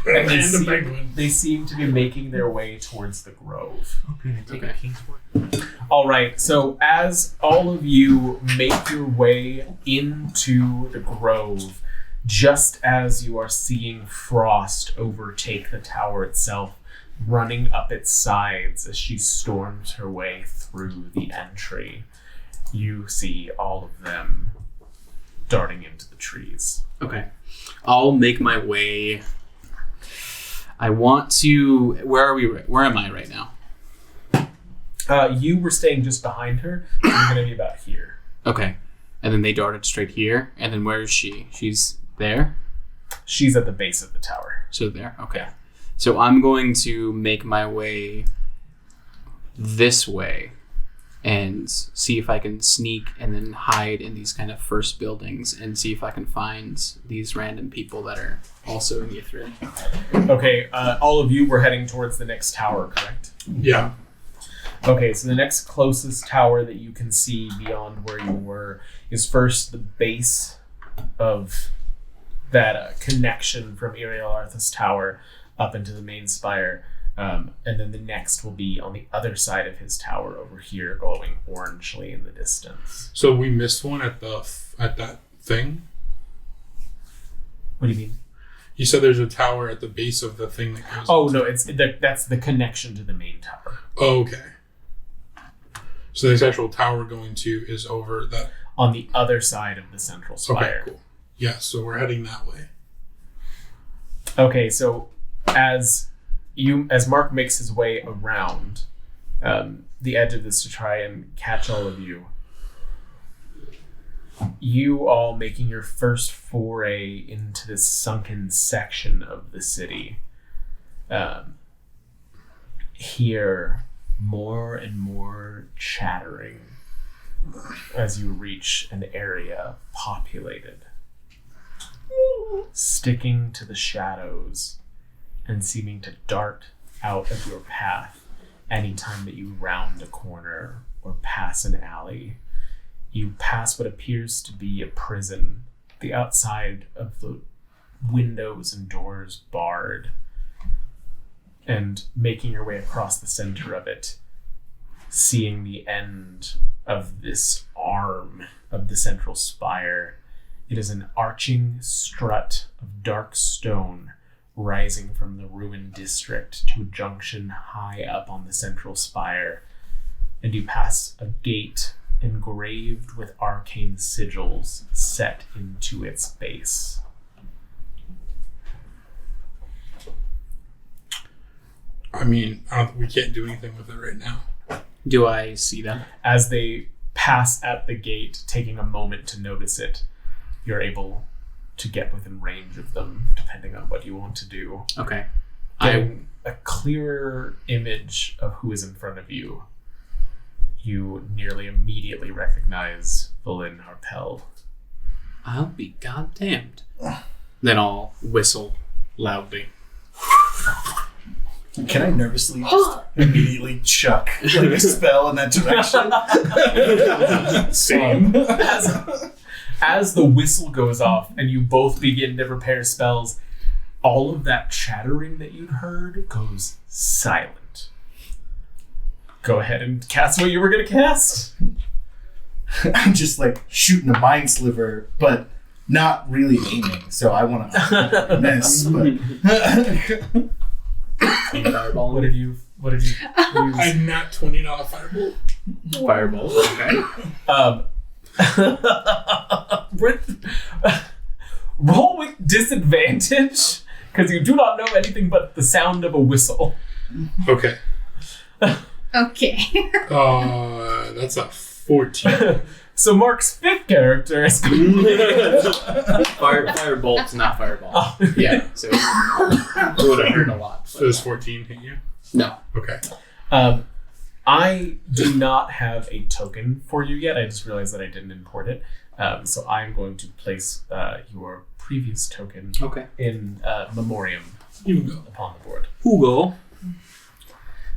they, And a seem, penguin. they seem to be making their way towards the grove. Okay, take Okay. a king's word. All right, so as all of you make your way into the grove, just as you are seeing Frost overtake the tower itself, running up its sides as she storms her way through the entry, you see all of them darting into the trees. Okay. I'll make my way. I want to. Where are we? Where am I right now? You were staying just behind her. So you're going to be about here. Okay. And then they darted straight here. And then where is she? She's there? She's at the base of the tower. So there. Okay. Yeah. So I'm going to make my way this way and see if I can sneak and then hide in these kind of first buildings and see if I can find these random people that are also in Yithrin. Okay, all of you were heading towards the next tower, correct? Yeah. Okay, so the next closest tower that you can see beyond where you were is first the base of that connection from Iriel Arthas Tower up into the main spire. And then the next will be on the other side of his tower over here, glowing orangely in the distance. So we missed one at that thing? What do you mean? You said there's a tower at the base of the thing that goes... Oh, no, that's the connection to the main tower. Oh, okay. So this actual tower going to is over that... On the other side of the central spire. Okay, cool. Yeah, so we're heading that way. Okay, so as Mark makes his way around the edge of this to try and catch all of you, you all making your first foray into this sunken section of the city, hear more and more chattering as you reach an area populated, sticking to the shadows and seeming to dart out of your path anytime that you round a corner or pass an alley. You pass what appears to be a prison, the outside of the windows and doors barred, and making your way across the center of it, seeing the end of this arm of the central spire. It is an arching strut of dark stone rising from the ruined district to a junction high up on the central spire, and you pass a gate engraved with arcane sigils set into its base. I mean, we can't do anything with it right now. Do I see them? As they pass at the gate, taking a moment to notice it, you're able to get within range of them, depending on what you want to do. Okay. Getting a clearer image of who is in front of you, you nearly immediately recognize Valin Harpel. I'll be goddamned. Then I'll whistle loudly. Can I nervously just immediately chuck like a spell in that direction? Same. As the whistle goes off and you both begin to prepare spells, all of that chattering that you'd heard goes silent. Go ahead and cast what you were going to cast. I'm just like shooting a mind sliver, but not really aiming. So I want to miss. But Fireball. What did you use? I'm not $20 fireball. Fireball. Okay. Roll with disadvantage because you do not know anything but the sound of a whistle. Okay. Okay. That's a 14. So Mark's fifth character is going to Firebolt's not fireball. Oh. Yeah, so it would have hurt a lot. So does 14 hit you? No. Okay. I do not have a token for you yet. I just realized that I didn't import it. So I'm going to place your previous token in memoriam Hugo. upon the board. Hugo.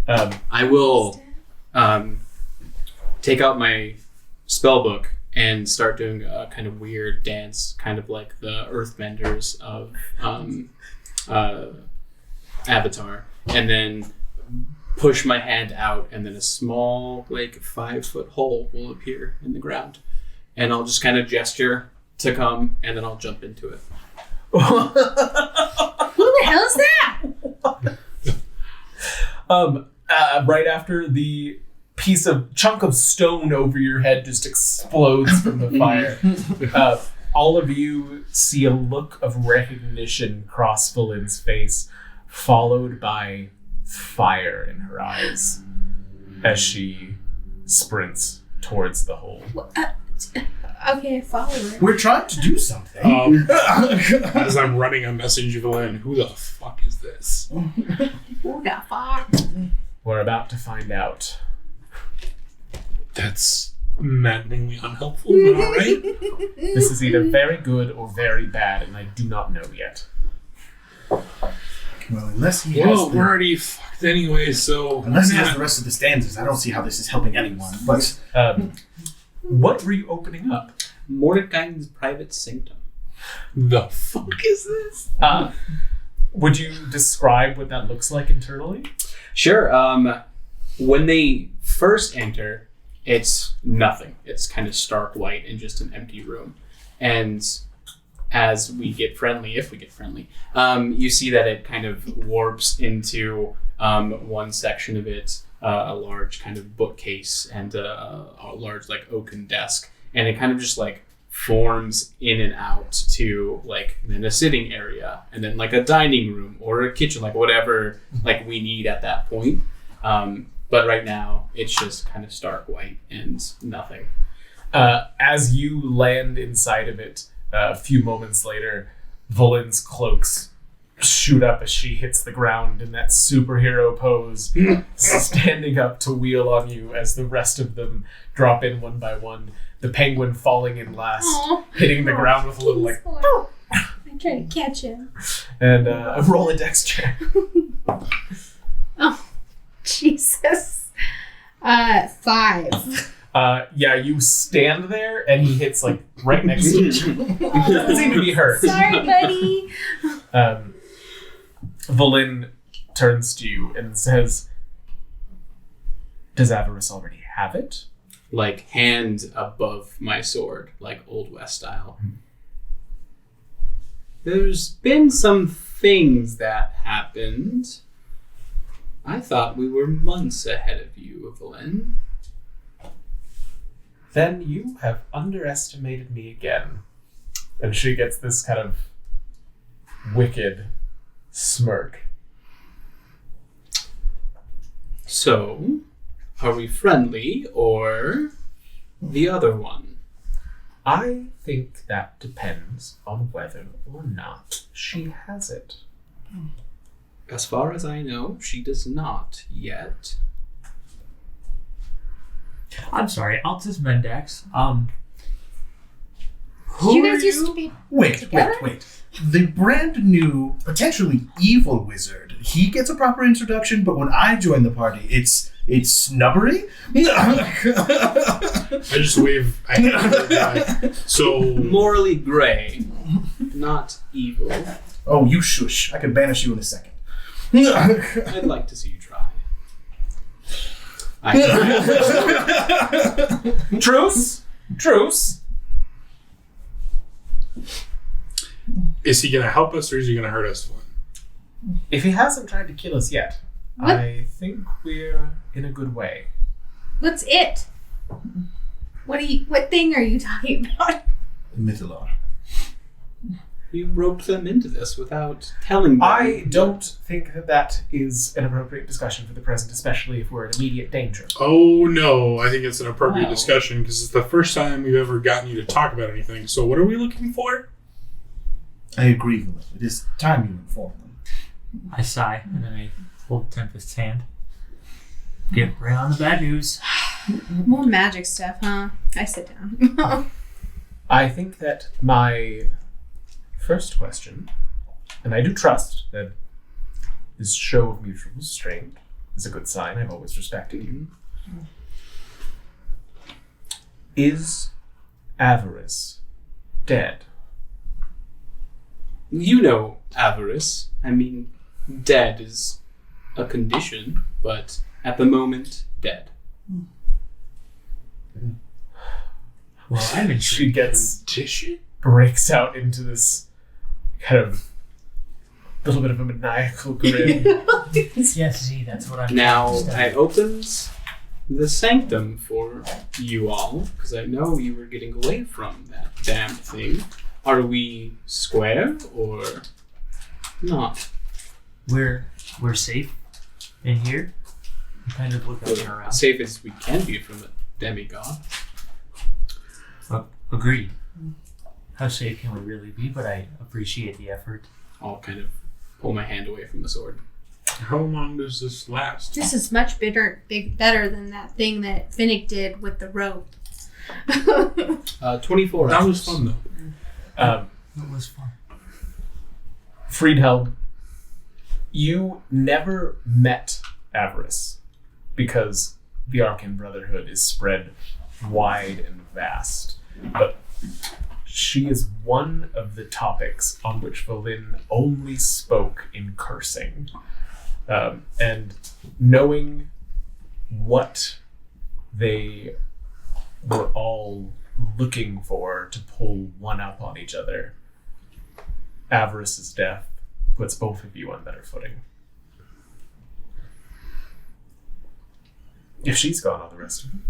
I will take out my spell book and start doing a kind of weird dance, kind of like the Earthbenders of Avatar, and then push my hand out, and then a small, like 5-foot hole will appear in the ground, and I'll just kind of gesture to come, and then I'll jump into it. Who the hell is that? Right after the chunk of stone over your head just explodes from the fire. All of you see a look of recognition cross Valin's face, followed by fire in her eyes as she sprints towards the hole. Okay, follow her. We're trying to do something. As I'm running a message to Valin, who the fuck is this? Who the fuck? We're about to find out. That's maddeningly unhelpful, but alright. This is either very good or very bad, and I do not know yet. Well, unless he Well, has we're already fucked anyway, so... unless he has the rest of the stanzas, I don't see how this is helping anyone. But What were you opening up? Mordecai's private sanctum. The fuck is this? Would you describe what that looks like internally? Sure. When they first enter, it's nothing. It's kind of stark white and just an empty room. And as we get friendly, if we get friendly, you see that it kind of warps into one section of it, a large kind of bookcase and a large like oaken desk, and it kind of just like forms in and out to like then a sitting area and then like a dining room or a kitchen, like whatever like we need at that point. But right now it's just kind of stark white and nothing. As you land inside of it, a few moments later, Valin's cloaks shoot up as she hits the ground in that superhero pose, standing up to wheel on you as the rest of them drop in one by one. The penguin falling in last, hitting the ground with a little like... I'm trying to catch him. And roll a dex check. Oh, Jesus. 5. Yeah, you stand there and he hits like right next to you. Doesn't seem to be hurt. Sorry, buddy. Valin turns to you and says, "Does Avarice already have it?" Like hand above my sword, like Old West style. There's been some things that happened. I thought we were months ahead of you, Evelyn. Then you have underestimated me again. And she gets this kind of wicked smirk. So, are we friendly or the other one? I think that depends on whether or not she has it. As far as I know, she does not yet. I'm sorry, Altus Mendax. You guys used to be wait. together? The brand new, potentially evil wizard, he gets a proper introduction, but when I join the party, it's snubbery? I just wave a hand at the guy. So... Morally gray, not evil. Oh, you shush. I can banish you in a second. I'd like to see you try. Truce! Truce! Is he going to help us or is he going to hurt us? If he hasn't tried to kill us yet, What? I think we're in a good way. What's it? What thing are you talking about? Mythalor. You roped them into this without telling them. I don't think that is an appropriate discussion for the present, especially if we're in immediate danger. Oh no, I think it's an appropriate Wow. discussion because it's the first time we've ever gotten you to talk about anything. So what are we looking for? I agree with it. It is time you inform them. I sigh, and then I hold Tempest's hand. Get right on the bad news. More magic stuff, huh? I sit down. I think that my first question, and I do trust that this show of mutual strength is a good sign. I've always respected you. Is Avarice dead? You know avarice. I mean, dead is a condition, but at the moment, dead. Well, I'm intrigued. She gets Tissue? breaks out into this kind of little bit of a maniacal grin. Yes, Z, that's what I'm Now, trying to I say. opens the sanctum for you all, because I know you were getting away from that damn thing. Are we square or not? We're safe in here. I'm kind of looking around. Safe as we can be from a demigod. Agreed. How safe can we really be? But I appreciate the effort. I'll kind of pull my hand away from the sword. How long does this last? This is much better than that thing that Finnick did with the rope. 24 That hours. was fun, though. It was fun. Friedhelm, you never met Avarice because the Arcane Brotherhood is spread wide and vast. But she is one of the topics on which Valin only spoke in cursing. And knowing what they were all looking for to pull one up on each other, Avarice's death puts both of you on better footing. If she's gone, all the rest of them.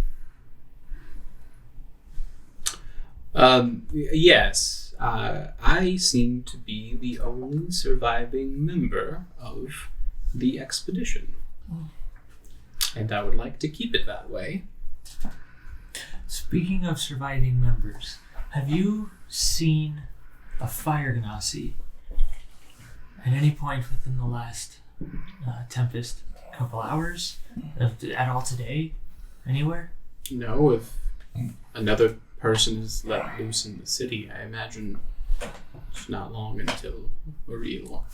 Yes. I seem to be the only surviving member of the expedition. And I would like to keep it that way. Speaking of surviving members, have you seen a fire genasi at any point within the last Tempest couple hours? At all today? Anywhere? No, if another person is let loose in the city, I imagine it's not long until Ariel.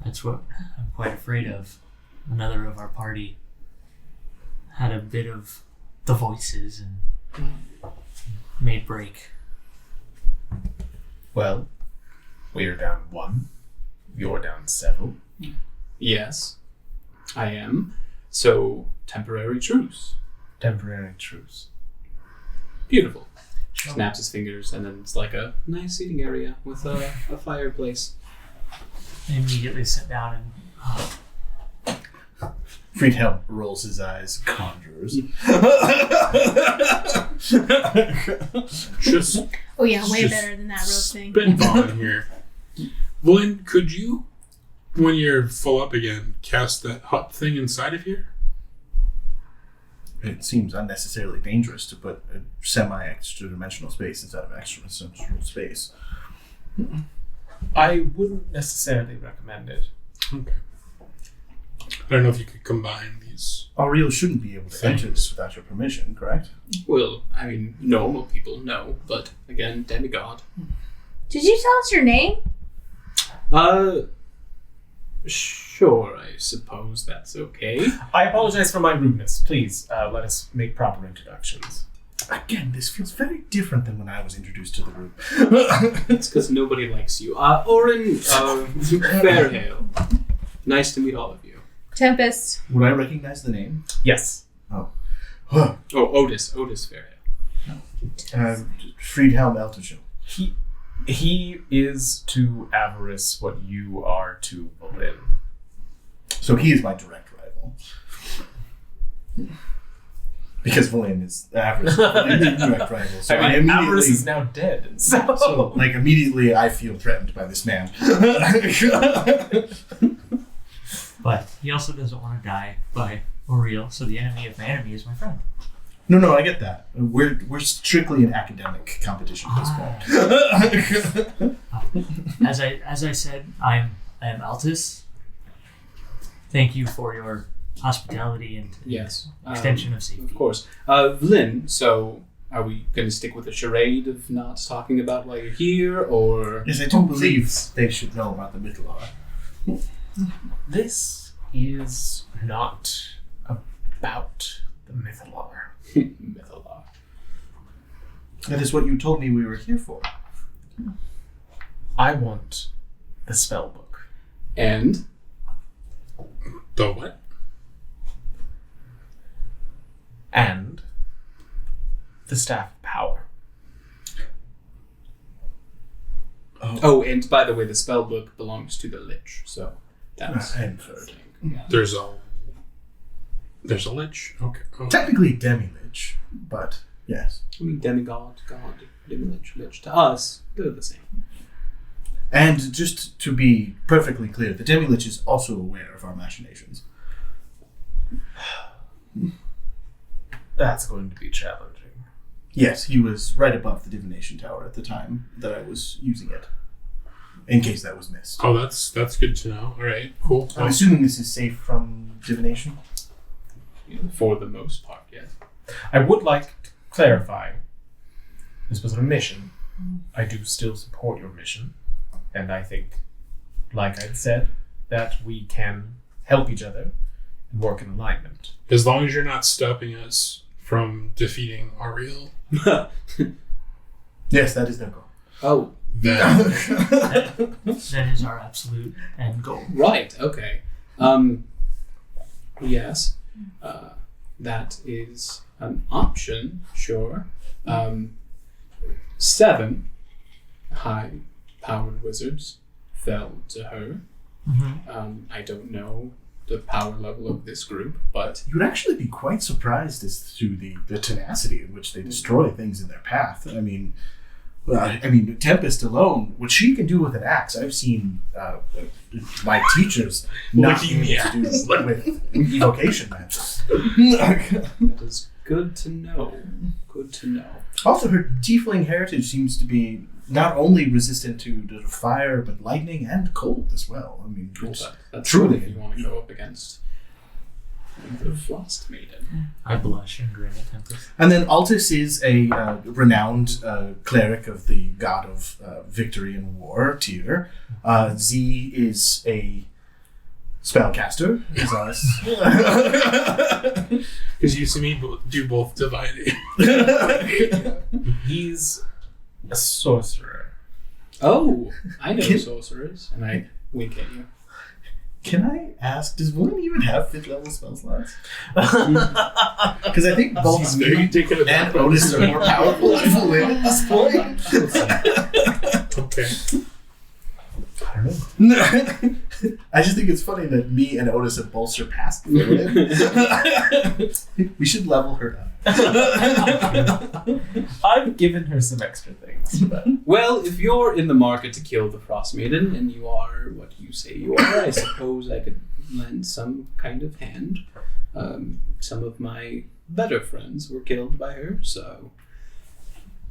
That's what I'm quite afraid of. Another of our party had a bit of the voices and made break. Well, we're down one. You're down several. Yes, I am. So, temporary truce. Temporary truce. Beautiful. Snaps his fingers, and then it's like a nice seating area with a fireplace. I immediately sit down and Friedhelm rolls his eyes, conjures. Just Oh yeah, way Just better than that rope thing. spitballing here. Valen, could you, when you're full up again, cast that hut thing inside of here? It seems unnecessarily dangerous to put a semi-extra dimensional space inside of extra dimensional space. I wouldn't necessarily recommend it. Okay. I don't know if you could combine these. Ariel shouldn't be able to enter this without your permission, correct? Well, I mean, normal people, no. But, again, demigod. Did you tell us your name? Sure, I suppose that's okay. I apologize for my rudeness. Please, let us make proper introductions. Again, this feels very different than when I was introduced to the group. It's because nobody likes you. Orin Fairhail. Nice to meet all of you. Tempest. Would I recognize the name? Yes. Huh. Oh, Otis Fairhail. Friedhelm Eltersham. He is to Avarice what you are to Valin. So he is my direct rival. Because Valin is Avarice. Direct rival. So I immediately, Avarice is now dead. so, like, immediately I feel threatened by this man. but he also doesn't want to die by Oriel, so the enemy of my enemy is my friend. No, I get that. We're strictly an academic competition at this point. As I said, I am Altus. Thank you for your hospitality and Yes. extension of safety. Of course. Lynn, so are we going to stick with the charade of not talking about why you're here, or... Yes, I do believe they should know about the Mythalar. This is not about the Mythalar. Mythalar. That is what you told me we were here for. I want the spell book. And The what? And the Staff of Power. oh, and by the way, the spell book belongs to the Lich, so that's I inferred. yeah. There's a There's a lich. Okay. Oh. Technically demi-lich, but yes. I mean, demigod, god, demi-lich, lich. To us, they're the same. And just to be perfectly clear, the demi-lich is also aware of our machinations. That's going to be challenging. Yes, he was right above the divination tower at the time that I was using it. In case that was missed. Oh, that's good to know. All right, cool. I'm assuming this is safe from divination? For the most part, yes. I would like to clarify. This was a mission. I do still support your mission. And I think, like I said, that we can help each other and work in alignment. As long as you're not stopping us from defeating Ariel. Yes, that is their goal. Oh, Then That is our absolute end goal. right. Okay. Yes. That is an option. Sure. 7 high-powered wizards fell to her. Mm-hmm. I don't know the power level of this group, but You would actually be quite surprised as to the tenacity in which they destroy things in their path. I mean, Tempest alone, what she can do with an axe, I've seen my teachers not Licking be the able to do with evocation magic. that is good to know. Good to know. Also, her tiefling heritage seems to be not only resistant to the fire, but lightning and cold as well. I mean, it's That's truly- if you want to go up against the Frostmaiden. I blush and grin at Tempest. And then Altus is a renowned cleric of the god of victory and war, Tyr. Z is a spellcaster, is us. because you see me do both dividing. He's a sorcerer. Oh, I know Can- sorcerers, and I wink at you. Can I ask, does one even have 5th level spell slots? Because I think both Are you me taking it and back? Otis are more powerful than Lynn at this point. Okay. I don't know. I just think it's funny that me and Otis have both surpassed Lynn. We should level her up. I've given her some extra things, but Well, if you're in the market to kill the Frostmaiden, and you are what you say you are, I suppose I could lend some kind of hand. Some of my better friends were killed by her, so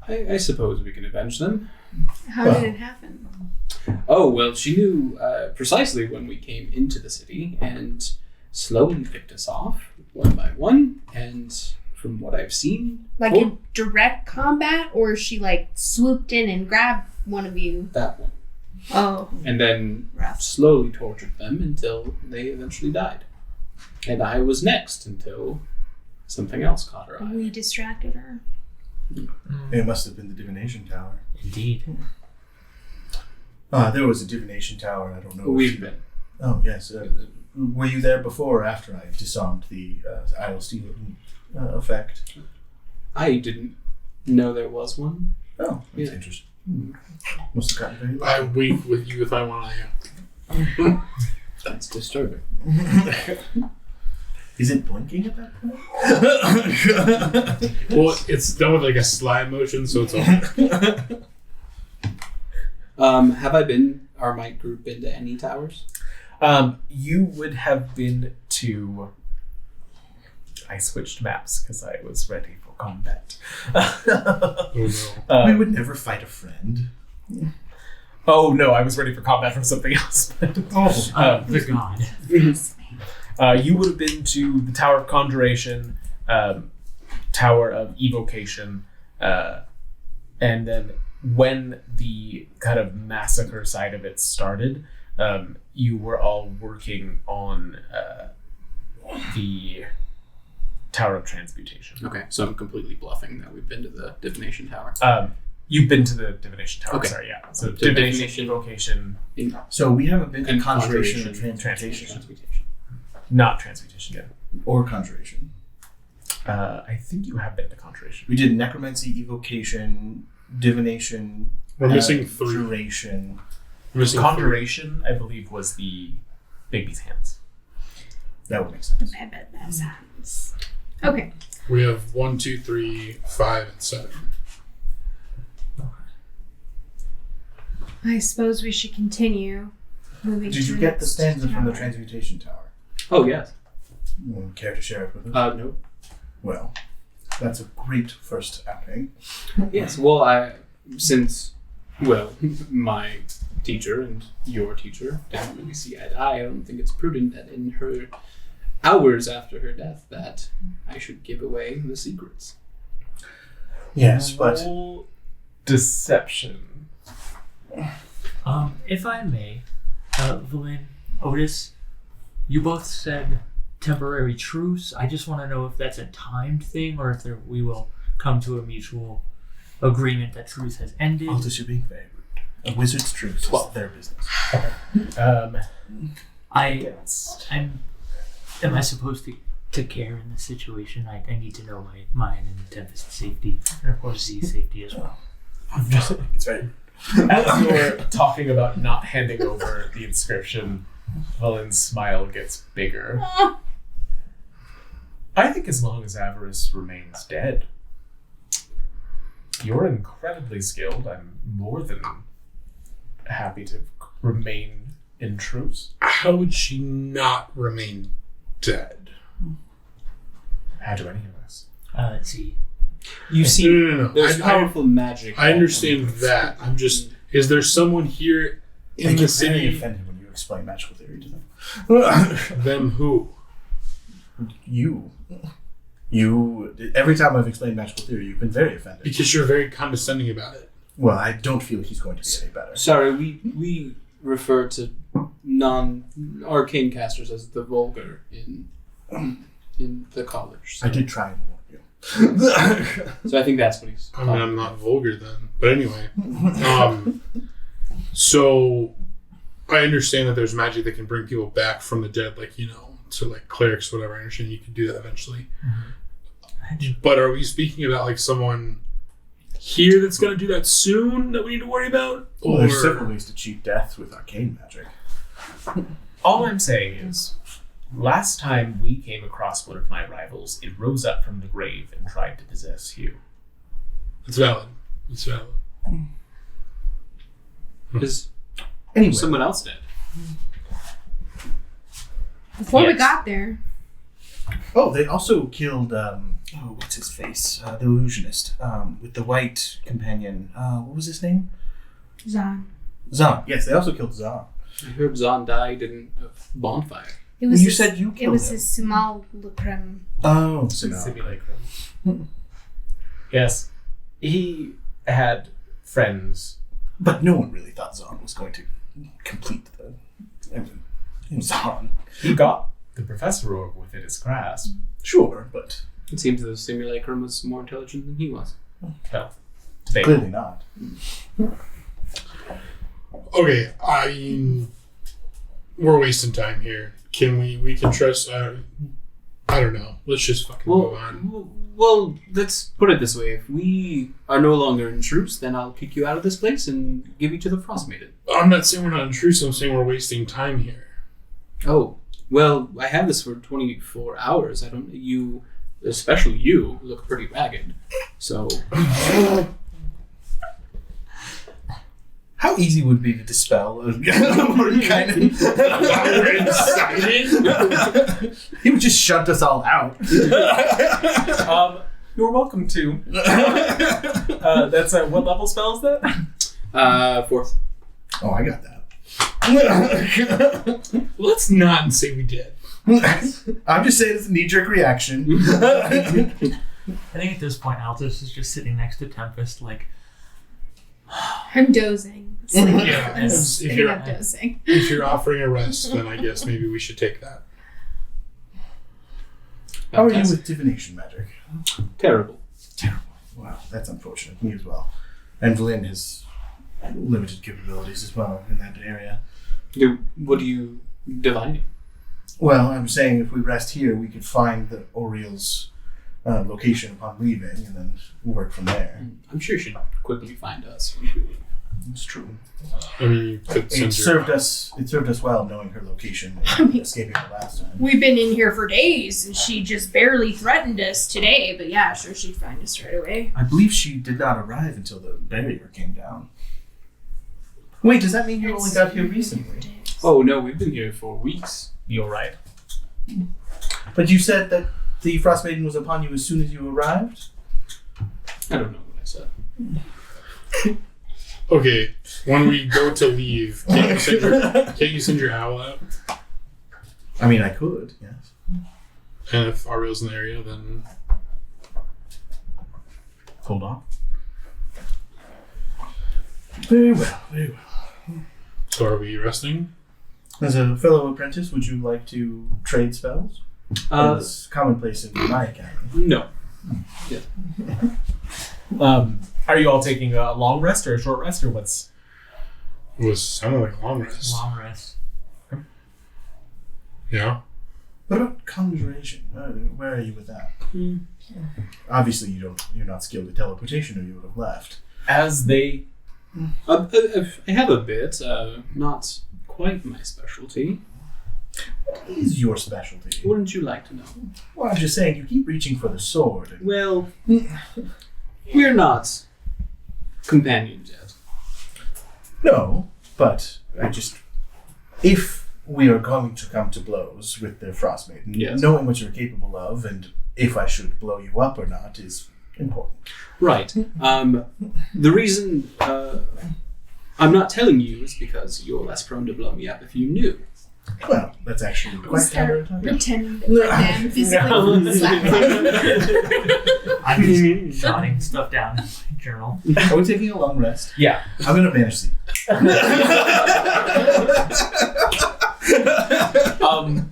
I suppose we can avenge them. How did it happen? Oh, well, she knew precisely when we came into the city and slowly picked us off one by one, and from what I've seen, Like in direct combat, or she like swooped in and grabbed one of you? that one. Oh, And then rough. slowly tortured them until they eventually died. And I was next until something else caught her eye. We distracted her. It must have been the divination tower. Indeed. There was a divination tower. I don't know. if We've you- been. Oh, yes. Were you there before or after I disarmed the Isle Steven effect? I didn't know there was one. Oh, that's Yeah. interesting. Must have gotten very I loud. wink with you if I want to. That's disturbing. Is it blinking at that point? Well, it's done with like a slide motion, so it's all. Have I been, or my group, been to any towers? you would have been to. I switched maps because I was ready for combat. Oh no. We would never fight a friend. Oh no, I was ready for combat from something else. The god. You would have been to the Tower of Conjuration, Tower of Evocation, and then when the kind of massacre side of it started, you were all working on the Tower of Transmutation. Okay, so I'm completely bluffing that we've been to the Divination Tower. You've been to the Divination Tower, Okay. sorry, yeah. So To Divination, Divination. Evocation, So we haven't been to And Conjuration or Conjuration. Transmutation. not Transmutation yet. Or Conjuration. I think you have been to Conjuration. We did Necromancy, Evocation, Divination. We're missing 3. Duration. We're missing 3. Conjuration, I believe, was the Bigby's hands. That would make sense. Nice. Okay. We have 1, 2, 3, 5, and 7. I suppose we should continue moving. Did to you the get the next stanza from the tower. transmutation tower? Oh, yes. Care to share it with us? No. Well, that's a great first outing. Yes, well, my teacher and your teacher didn't really see eye to eye. I don't think it's prudent that in her hours after her death that I should give away the secrets. Yes, but Roll deception. If I may, Valin, Otis, you both said temporary truce. I just want to know if that's a timed thing or if we will come to a mutual agreement that truce has ended. Aldous, you're being very rude. A wizard's truth is 12. their business. Am I supposed to care in this situation? I need to know mine and Tempest's safety, and of course Z's safety as well. It's very. As you're talking about not handing over the inscription, Valin's smile gets bigger. I think as long as Avarice remains dead, you're incredibly skilled. I'm more than happy to remain in truce. How would she not remain dead? How do any of us? Let's see. You see, No. there's powerful magic. I understand that. I'm just. Is there someone here They in the get very city? offended when you explain magical theory to them. Them who? You. Every time I've explained magical theory, you've been very offended. Because you're very condescending about it. Well, I don't feel he's going to be any better. Sorry, we refer to non-arcane casters as the vulgar in the college. So. I did try and warn you. So I think that's what he's. I mean, I'm not vulgar then. But anyway. So, I understand that there's magic that can bring people back from the dead, like, to like clerics or whatever. I understand you can do that eventually. But are we speaking about like someone here that's going to do that soon that we need to worry about? Well, there's several ways to cheat death with arcane magic. All I'm saying is, last time we came across one of my rivals, it rose up from the grave and tried to possess you. It's valid. It's valid. Because Anyway, someone else did. Before we Yes. got there, they also killed, what's his face? The illusionist, with the white companion. What was his name? Zahn. Zahn. Yes, they also killed Zahn. I heard Zahn died in a bonfire. It was You his- said you It killed was him. his simulacrum. Oh, so no. Simulacrum. Yes. He had friends. But no one really thought Zahn was going to complete the... Zahn. He got the professor orb within his grasp. Sure, but It seems the simulacrum was more intelligent than he was. Well, they clearly not. Okay, I mean, we're wasting time here. Can we can trust, I don't know. Let's just fucking move on. Well, let's put it this way. If we are no longer in truce, then I'll kick you out of this place and give you to the Frostmaiden. I'm not saying we're not intrusive, I'm saying we're wasting time here. Oh, well, I have this for 24 hours. You, especially you, look pretty ragged. So, How easy would it be to dispel a kind of... We're excited? He would just shut us all out. You're welcome to. That's what level spell is that? 4th. Oh, I got that. Let's not say we did. I'm just saying it's a knee-jerk reaction. I think at this point, Altus is just sitting next to Tempest, like, I'm dozing. Sleeping. Yeah, I'm if sitting you're- up dozing. If you're offering a rest, then I guess maybe we should take that. How are you with divination magic? Terrible. Wow, that's unfortunate. Me as well. And Valin has limited capabilities as well in that area. What do you divine? Well, I'm saying if we rest here, we could find the Oriel's location upon leaving and then work from there. I'm sure you should quickly find us. It's true. I mean, you could It send served us well knowing her location and escaping the last time. We've been in here for days, and she just barely threatened us today. But yeah, sure, she'd find us right away. I believe she did not arrive until the barrier came down. Wait, does that mean you only got here recently? Oh no, we've been here for weeks. You're right. But you said that the Frostmaiden was upon you as soon as you arrived? I don't know what I said. Okay, when we go to leave, can't you send your owl out? I mean, I could, yes. And if Ariel's in the area, then Hold on. Very well, very well. so are we resting? As a fellow apprentice, would you like to trade spells? It's commonplace in my academy. No. Are you all taking a long rest or a short rest, or what's? It was sounded like a long rest. Long rest. Yeah. What about conjuration? Where are you with that? Obviously, you're not skilled at teleportation, or you would have left. As they I have a bit. Not quite my specialty. What is your specialty? Wouldn't you like to know? Well, I'm just saying, you keep reaching for the sword. And Well, we're not companions yet. no, but if we are going to come to blows with the Frostmaiden, Yes. knowing what you're capable of and if I should blow you up or not is important. Right. The reason I'm not telling you is because you're less prone to blow me up if you knew. Well, that's actually quite Start counterintuitive. pretending that we're them physically slapping. I'm just jotting stuff down in my journal. Are we taking a long rest? yeah. I'm going to banish Zeke.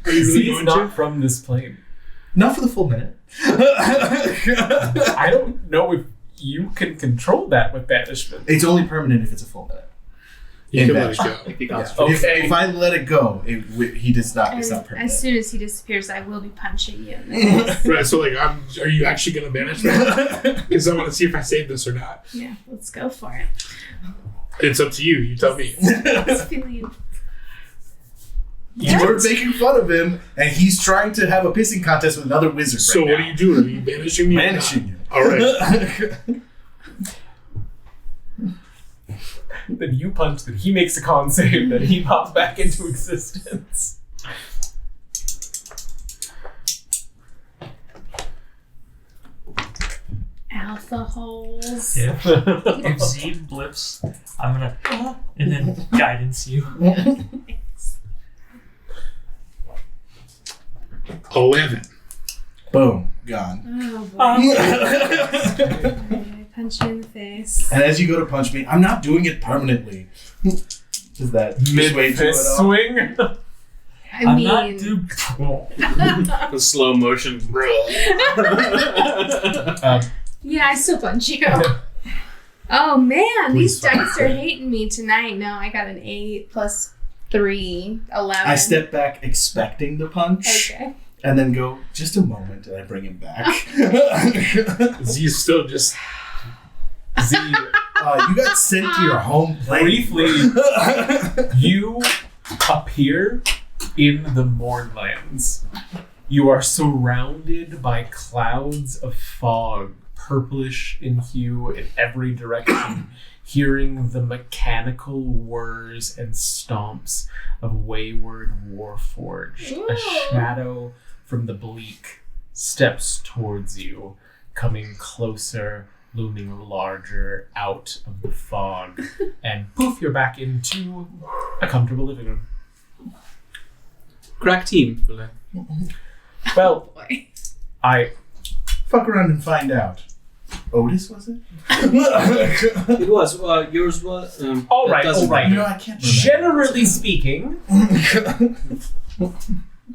He's not from this plane. Not for the full minute. I don't know if you can control that with banishment. It's only permanent if it's a full minute. You can let it Banishment. go. If you Yeah. concentrate. If I let it go, he does not. It's not And permanent. as soon as he disappears, I will be punching you in the face. Right, so like, are you actually going to banish that? Because I want to see if I save this or not. Yeah, let's go for it. It's up to you. You tell me. It's feeling. You were making fun of him, and he's trying to have a pissing contest with another wizard. So right what now. are you doing? Are you banishing me? or not? Banishing you. All right. Then you punch, then he makes a con save, then he pops back into existence. Alpha holes. If Z blips, I'm gonna and then guidance you. 11. Boom, gone. Oh boy. I punch you in the face. And as you go to punch me, I'm not doing it permanently. Does that persuade you at Mid-fist all? swing. I I'm mean, not too. The slow motion. yeah, I still punch you. Oh man, these Please dice are hating me tonight. No, I got an 8 plus 3, 11. I step back expecting the punch, Okay. and then go, just a moment, and I bring him back. Z's still just. Z, You got sent to your home plane. briefly, you appear in the Mournlands. You are surrounded by clouds of fog, purplish in hue in every direction, hearing the mechanical whirs and stomps of wayward Warforged. A shadow from the bleak steps towards you, coming closer, looming larger out of the fog, and poof, you're back into a comfortable living room. Crack team. Well, Boy. I Fuck around and find out. Otis, was it? It was. Yours was. All that right, doesn't all right. You matter. know, I can't remember. generally speaking,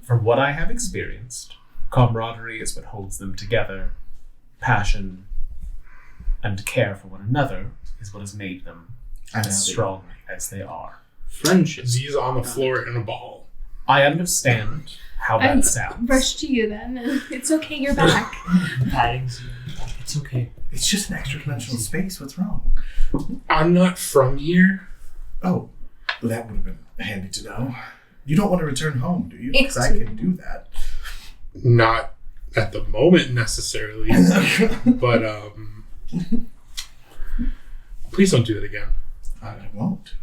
from what I have experienced, camaraderie is what holds them together. Passion and care for one another is what has made them I know. as strong as they are. Friendship. Z's on the floor in a ball. I understand how that I sounds. rush to you then. It's okay, you're back. Patting Z. It's okay. It's just an extra dimensional space. What's wrong? I'm not from here. Oh, that would have been handy to know. You don't want to return home, do you? Because I can do that. Not at the moment necessarily, but please don't do that again. I won't.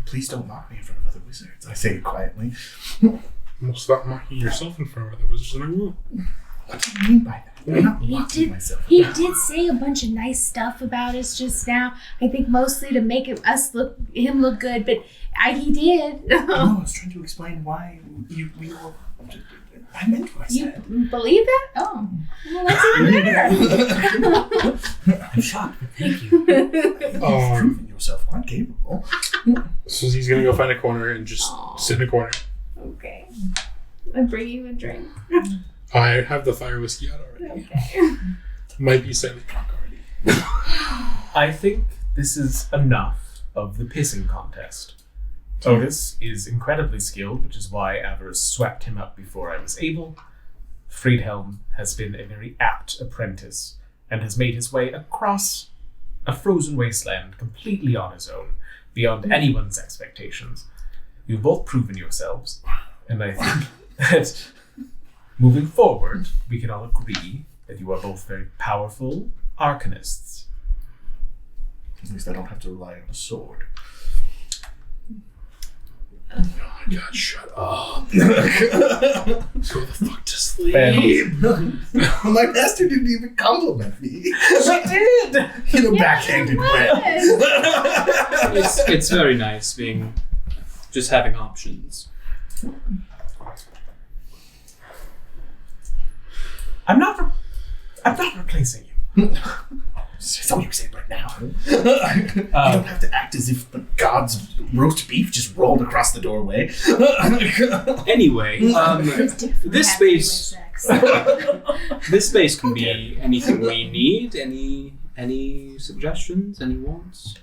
Please don't mock me in front of other wizards. I say it quietly. Well, stop mocking yourself in front of other wizards, and I will. What do you mean by that? I'm not mocking myself. He did say a bunch of nice stuff about us just now. I think mostly to make him look good, but he did. No, I was trying to explain why we were. I meant what I said. You believe that? Oh, well, that's even better. I'm shocked, but thank you. You've proven yourself quite capable. So he's gonna go find a corner and just sit in a corner. Okay. I'm bringing a drink. I have the fire whiskey out already. Okay. Might be slightly drunk already. I think this is enough of the pissing contest. Otis is incredibly skilled, which is why Avarice swept him up before I was able. Friedhelm has been a very apt apprentice and has made his way across a frozen wasteland completely on his own, beyond anyone's expectations. You've both proven yourselves, and I think that moving forward, we can all agree that you are both very powerful arcanists. At least I don't have to rely on a sword. Oh my god, shut up. Go the fuck to sleep. My master didn't even compliment me. She did! In a backhanded way. It's very nice just having options. I'm not replacing you. That's what you say right now. You don't have to act as if the god's roast beef just rolled across the doorway. Anyway, this space can be anything we need. Any suggestions? Any wants?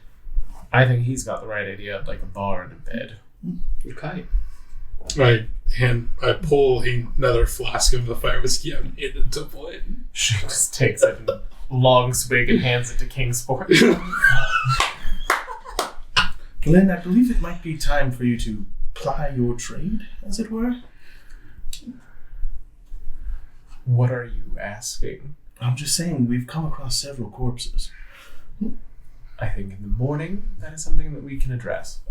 I think he's got the right idea of like a bar and a bed. Okay. I pull another flask of the fire whiskey out and hand it to Blaine. She just takes it and long swig and hands it to Kingsport. Glenn, I believe it might be time for you to ply your trade, as it were. What are you asking? I'm just saying, we've come across several corpses. I think in the morning, that is something that we can address.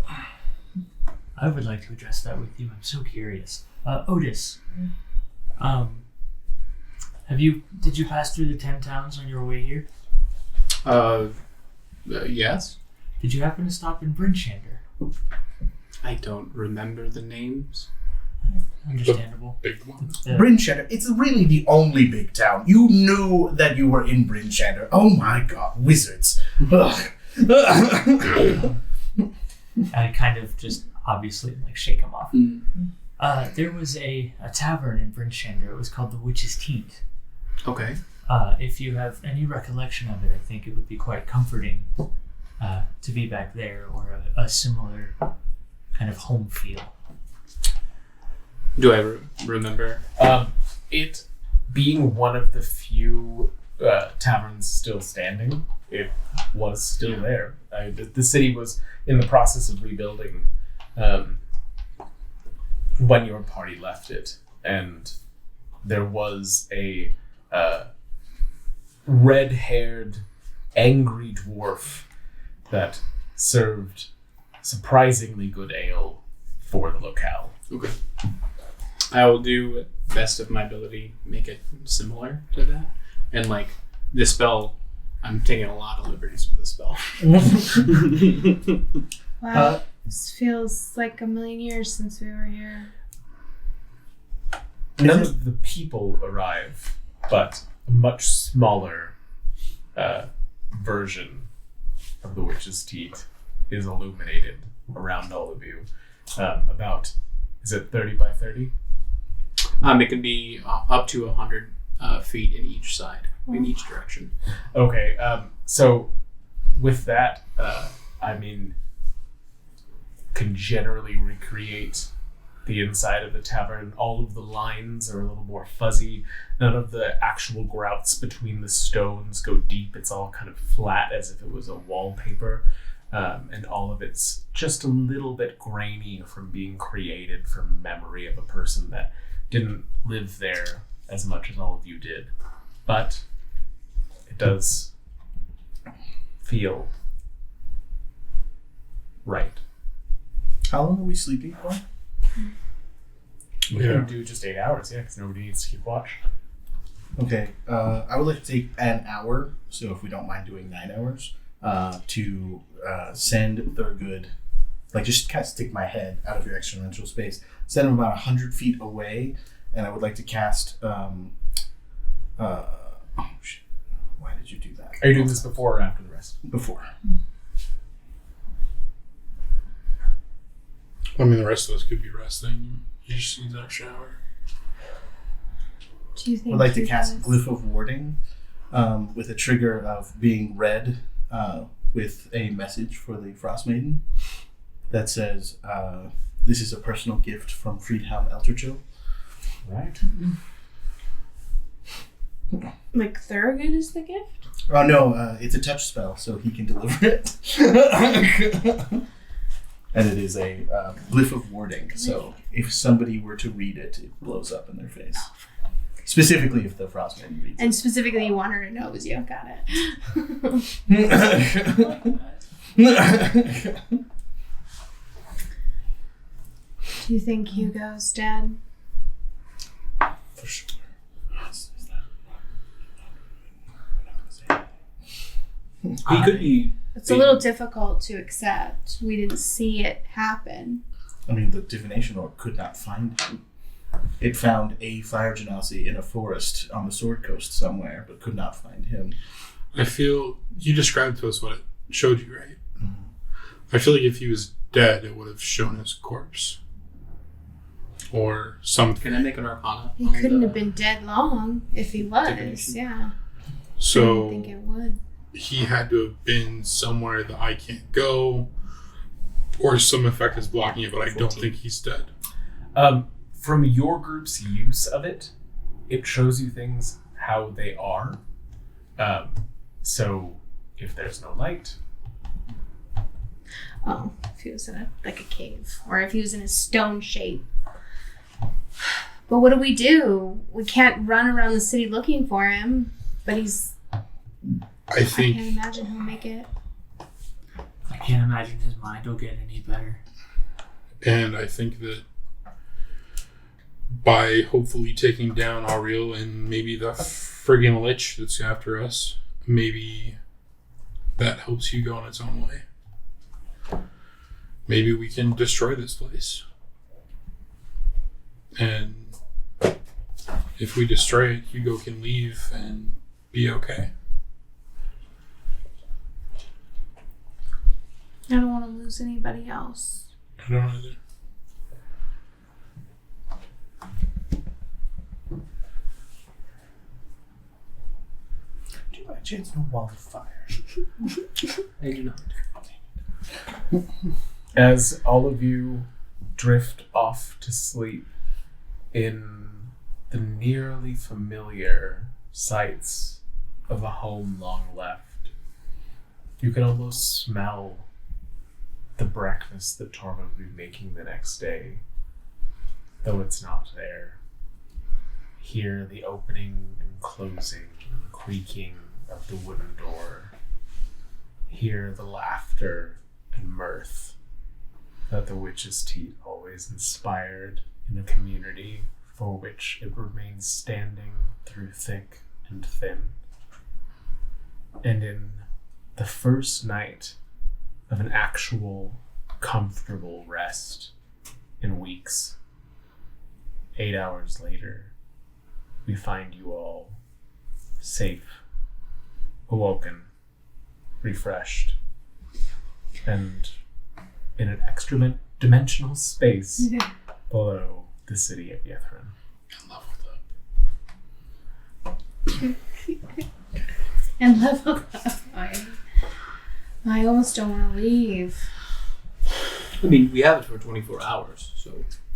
I would like to address that with you. I'm so curious. Otis, did you pass through the 10 towns on your way here? Yes. Did you happen to stop in Brinchander? I don't remember the names. Understandable. Big one. Bryn Shatter, it's really the only big town. You knew that you were in Bryn Shatter. Oh my god, wizards. Ugh. I kind of just obviously shake him off. There was a tavern in Brinchander. It was called the Witch's Teat. Okay. If you have any recollection of it, I think it would be quite comforting to be back there, or a similar kind of home feel. Do I remember? It being one of the few taverns still standing, it was still there. The city was in the process of rebuilding when your party left it, and there was a red-haired, angry dwarf that served surprisingly good ale for the locale. Okay. I will do best of my ability, make it similar to that. And this spell, I'm taking a lot of liberties with this spell. Wow, this feels like a million years since we were here. None of the people arrive, but a much smaller version of the Witch's Teat is illuminated around all of you. About, is it 30 by 30? It can be up to 100 feet in each side, in each direction. Okay, so with that, can generally recreate the inside of the tavern. All of the lines are a little more fuzzy. None of the actual grouts between the stones go deep. It's all kind of flat as if it was a wallpaper. And all of it's just a little bit grainy from being created from memory of a person that didn't live there as much as all of you did. But it does feel right. How long are we sleeping for? We can do just 8 hours, yeah, because nobody needs to keep watch. Okay, I would like to take an hour, so if we don't mind doing 9 hours, to send Thurgood, like just kind of stick my head out of your extra-dimensional space, send him about 100 feet away, and I would like to cast, oh shit, why did you do that? Are you doing this before or after the rest? Before. I mean, the rest of us could be resting. You just need that shower. Do you think I would like to you cast guys- Glyph of Warding with a trigger of being red with a message for the Frostmaiden that says, this is a personal gift from Friedhelm Elterchill. Right. Like Thurgood is the gift? Oh no, it's a touch spell, so he can deliver it. And it is a Glyph of Warding, so if somebody were to read it, it blows up in their face. Specifically if the Frostmaiden reads And specifically, you want her to know, you got it. it. Do you think Hugo's dead? For sure. He could be. It's a little difficult to accept. We didn't see it happen. I mean, the divination orb could not find him. It found a fire genasi in a forest on the Sword Coast somewhere, but could not find him. I feel you described to us what it showed you, right? Mm-hmm. I feel like if he was dead, it would have shown his corpse or something. Can I make an Arcana? He couldn't have been dead long if he was. Divination. Yeah. I So think it would. he had to have been somewhere that I can't go, or some effect is blocking it. But I don't think he's dead. From your group's use of it, it shows you things how they are. So if there's no light, Oh, if he was in a cave, or if he was in a stone shape. But what do? We can't run around the city looking for him. But he's. I I think can't imagine he'll make it. I can't imagine his mind will get any better. And I think that by hopefully taking down Ariel and maybe the friggin' lich that's after us, maybe that helps Hugo on its own way. Maybe we can destroy this place. And if we destroy it, Hugo can leave and be okay. I don't want to lose anybody else. I don't either. Do you by chance know wildfire? I do not. as all of you drift off to sleep in the nearly familiar sights of a home long left, you can almost smell the breakfast that Torma will be making the next day, though it's not there. Hear the opening and closing and creaking of the wooden door. Hear the laughter and mirth that the witch's teat always inspired in a community for which it remains standing through thick and thin. And in the first night of an actual comfortable rest in weeks, 8 hours later, we find you all safe, awoken, refreshed, and in an extra dimensional space below the city of Yethrin. And leveled up. And level up. I almost don't want to leave. I mean, we have it for 24 hours, so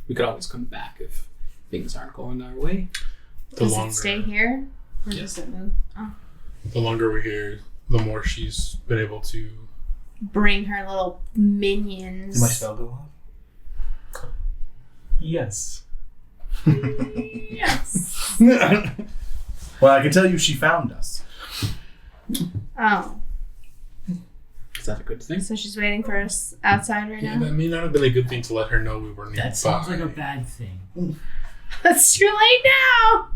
we could always come back if things aren't going our way. Does it stay here? Or does it move? Oh. The longer we're here, the more she's been able to Bring her little minions. Did my spell go off? Yes. Yes. Well, I can tell you she found us. Oh. Is that a good thing? So she's waiting for us outside right Yeah, now? that may not have been a good thing to let her know we were nearby. That sounds like a bad thing. It's too late now!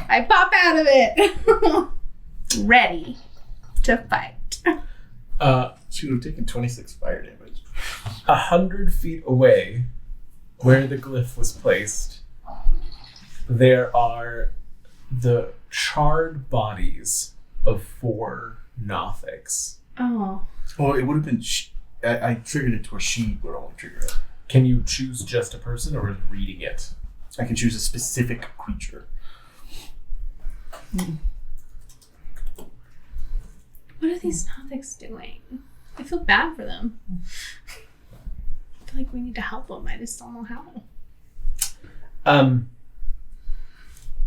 I pop out of it. Ready to fight. She would have taken 26 fire damage. 100 feet away, where the glyph was placed, there are the charred bodies of 4 Nothics. Oh. Well, it would have been... I triggered it to where she would only trigger it. Can you choose just a person or is reading it? I can choose a specific creature. What are these Nothics doing? I feel bad for them. I feel like we need to help them. I just don't know how.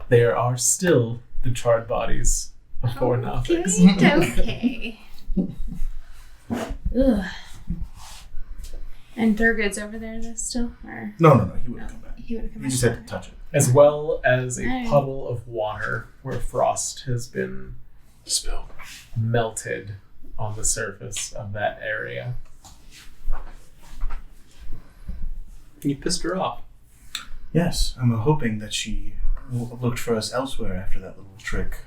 There are still the charred bodies of 4 Nothics. Okay. Ugh. And Thurgood's over there still? Or No. He would have come back. he would have come You back. just had to touch it. As well as a Nice. puddle of water where frost has been Spilled. melted on the surface of that area. You pissed her off. Yes, I'm hoping that she looked for us elsewhere after that little trick.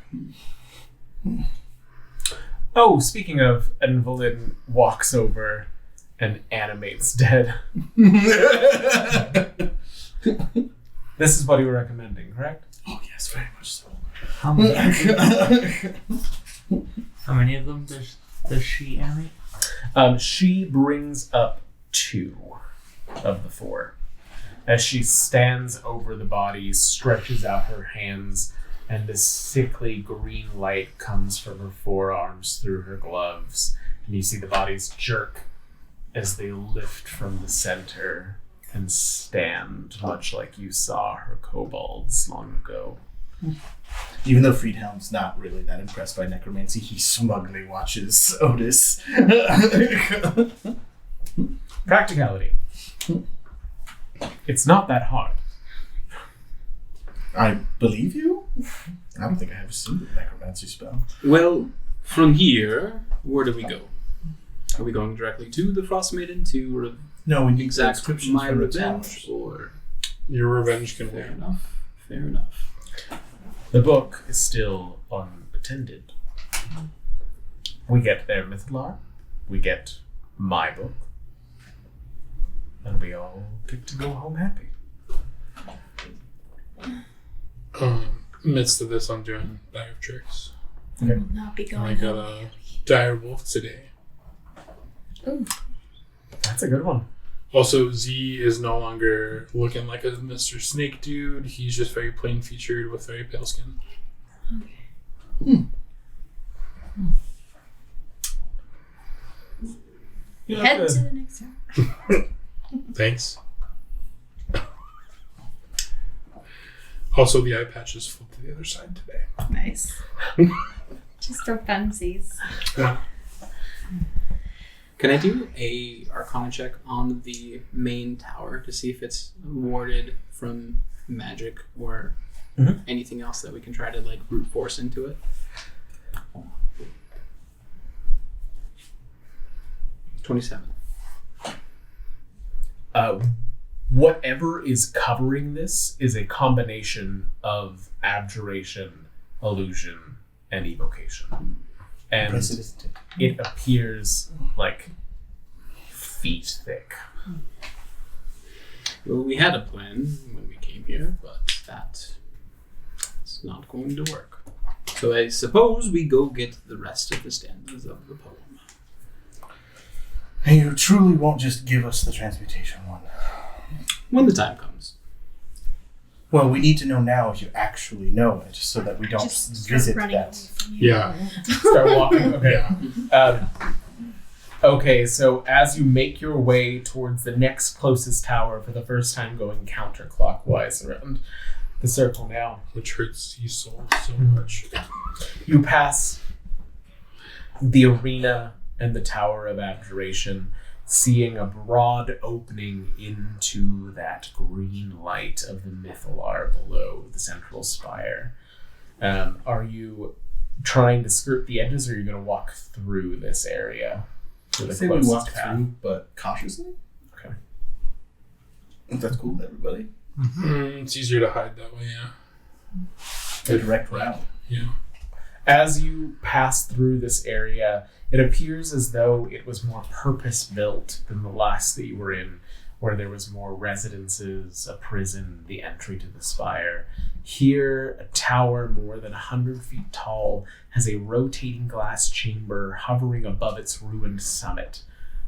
Oh, speaking of, Envelin walks over and animates dead. This is what you were recommending, correct? Oh yes, very much so. How many of them does she animate? She brings up 2 of the 4. As she stands over the bodies, stretches out her hands, and this sickly green light comes from her forearms through her gloves. And you see the bodies jerk as they lift from the center and stand, much like you saw her kobolds long ago. Even though Friedhelm's not really that impressed by necromancy, he smugly watches Otis. Practicality. It's not that hard. I believe you? I don't think I have a single necromancy spell. Well, from here, where do we go? Are we going directly to the Frostmaiden to No, we need exact descriptions my from the revenge, towers. or Your revenge can fair wait. enough? Fair enough. The book is still unattended. We get their Mythalar, we get my book, and we all get to go home happy. Midst of this, I'm doing dire tricks. Okay. Will not be And I going got home. a dire wolf today. Ooh. That's a good one. Also, Z is no longer looking like a Mr. Snake dude. He's just very plain featured with very pale skin. You look Head good. to the next round. Thanks. Also, the eye patch is flipped to the other side today. Nice. Just for funsies. Can I do a Arcana check on the main tower to see if it's warded from magic or anything else that we can try to like brute force into it? 27. Whatever is covering this is a combination of abjuration, illusion, and evocation. And Impressive, isn't it? it appears like feet thick. Well, we had a plan when we came here, but that's not going to work. So I suppose we go get the rest of the stanzas of the poem. And you truly won't just give us the transmutation one. When the time comes. Well, we need to know now if you actually know it, so that we don't Just start visit running away that. from you. Yeah. Start walking. Okay. Okay, so as you make your way towards the next closest tower for the first time going counterclockwise around the circle now, Which hurts your soul so much. you pass the arena and the Tower of Abjuration, seeing a broad opening into that green light of the Mythalar below the central spire. Are you trying to skirt the edges, or are you going to walk through this area? To I the say we closest walk path? through, but cautiously. Okay. If that's cool with everybody. It's easier to hide that way, yeah. A direct route. Yeah. As you pass through this area, it appears as though it was more purpose-built than the last that you were in, where there was more residences, a prison, the entry to the spire. Here, a tower more than 100 feet tall has a rotating glass chamber hovering above its ruined summit.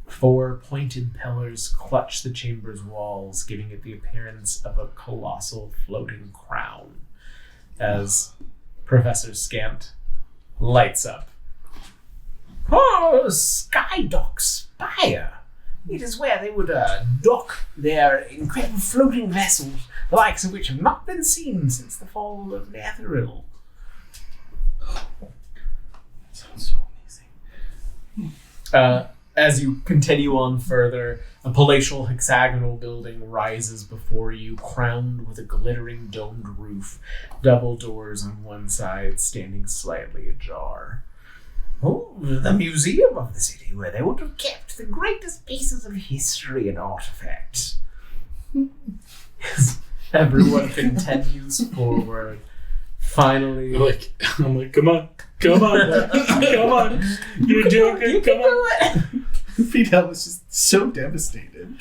4 pointed pillars clutch the chamber's walls, giving it the appearance of a colossal floating crown. As Professor Scant lights up. Oh, Skydock Spire! It is where they would dock their incredible floating vessels, the likes of which have not been seen since the fall of Netheril. Sounds so amazing. As you continue on further, a palatial hexagonal building rises before you, crowned with a glittering domed roof, double doors on one side standing slightly ajar. Oh, the museum of the city, where they would have kept the greatest pieces of history and artifacts. As everyone continues forward, finally... I'm like, come on, come on. You're joking, come on. Fidel was just so devastated.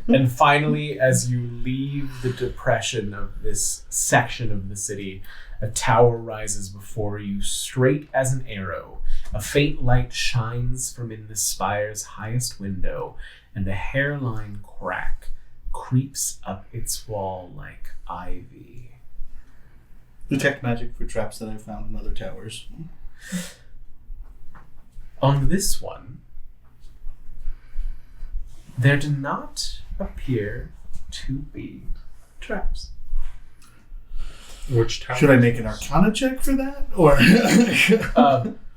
And finally, as you leave the depression of this section of the city, a tower rises before you, straight as an arrow. A faint light shines from in the spire's highest window, and a hairline crack creeps up its wall like ivy. Detect magic for traps that I've found in other towers. On this one, there do not appear to be traps. Which tower? Should I make an Arcana check for that, or?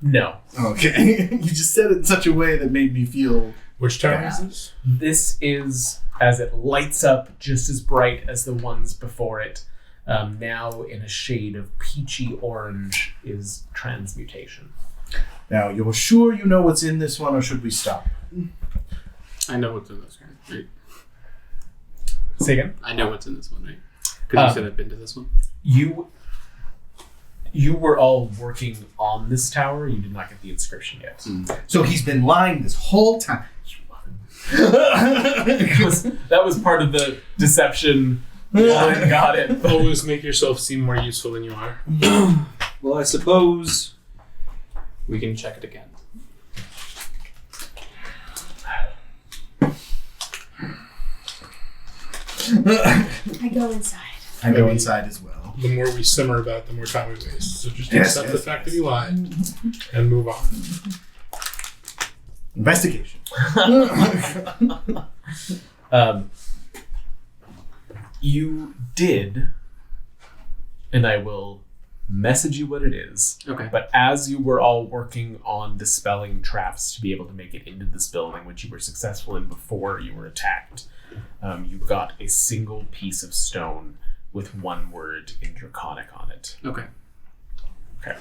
No. Okay. You just said it in such a way that made me feel. Which tower Yeah. is this? This is, as it lights up just as bright as the ones before it, now in a shade of peachy orange, is transmutation. Now, you're sure you know what's in this one, or should we stop? I know what's in this one, right? Say again? I know what's in this one, right? Because you said I've been to this one. You were all working on this tower. You did not get the inscription yet. So he's been lying this whole time. That was part of the deception. I got it. Always make yourself seem more useful than you are. Well, I suppose we can check it again. I go inside. I go inside as well. The more we simmer about it, the more time we waste. So just Yes, accept yes, the fact yes. that you lied and move on. Investigation. You did, and I will message you what it is. Okay. But as you were all working on dispelling traps to be able to make it into this building, which you were successful in before you were attacked, you got a single piece of stone with one word in Draconic on it. Okay. Okay.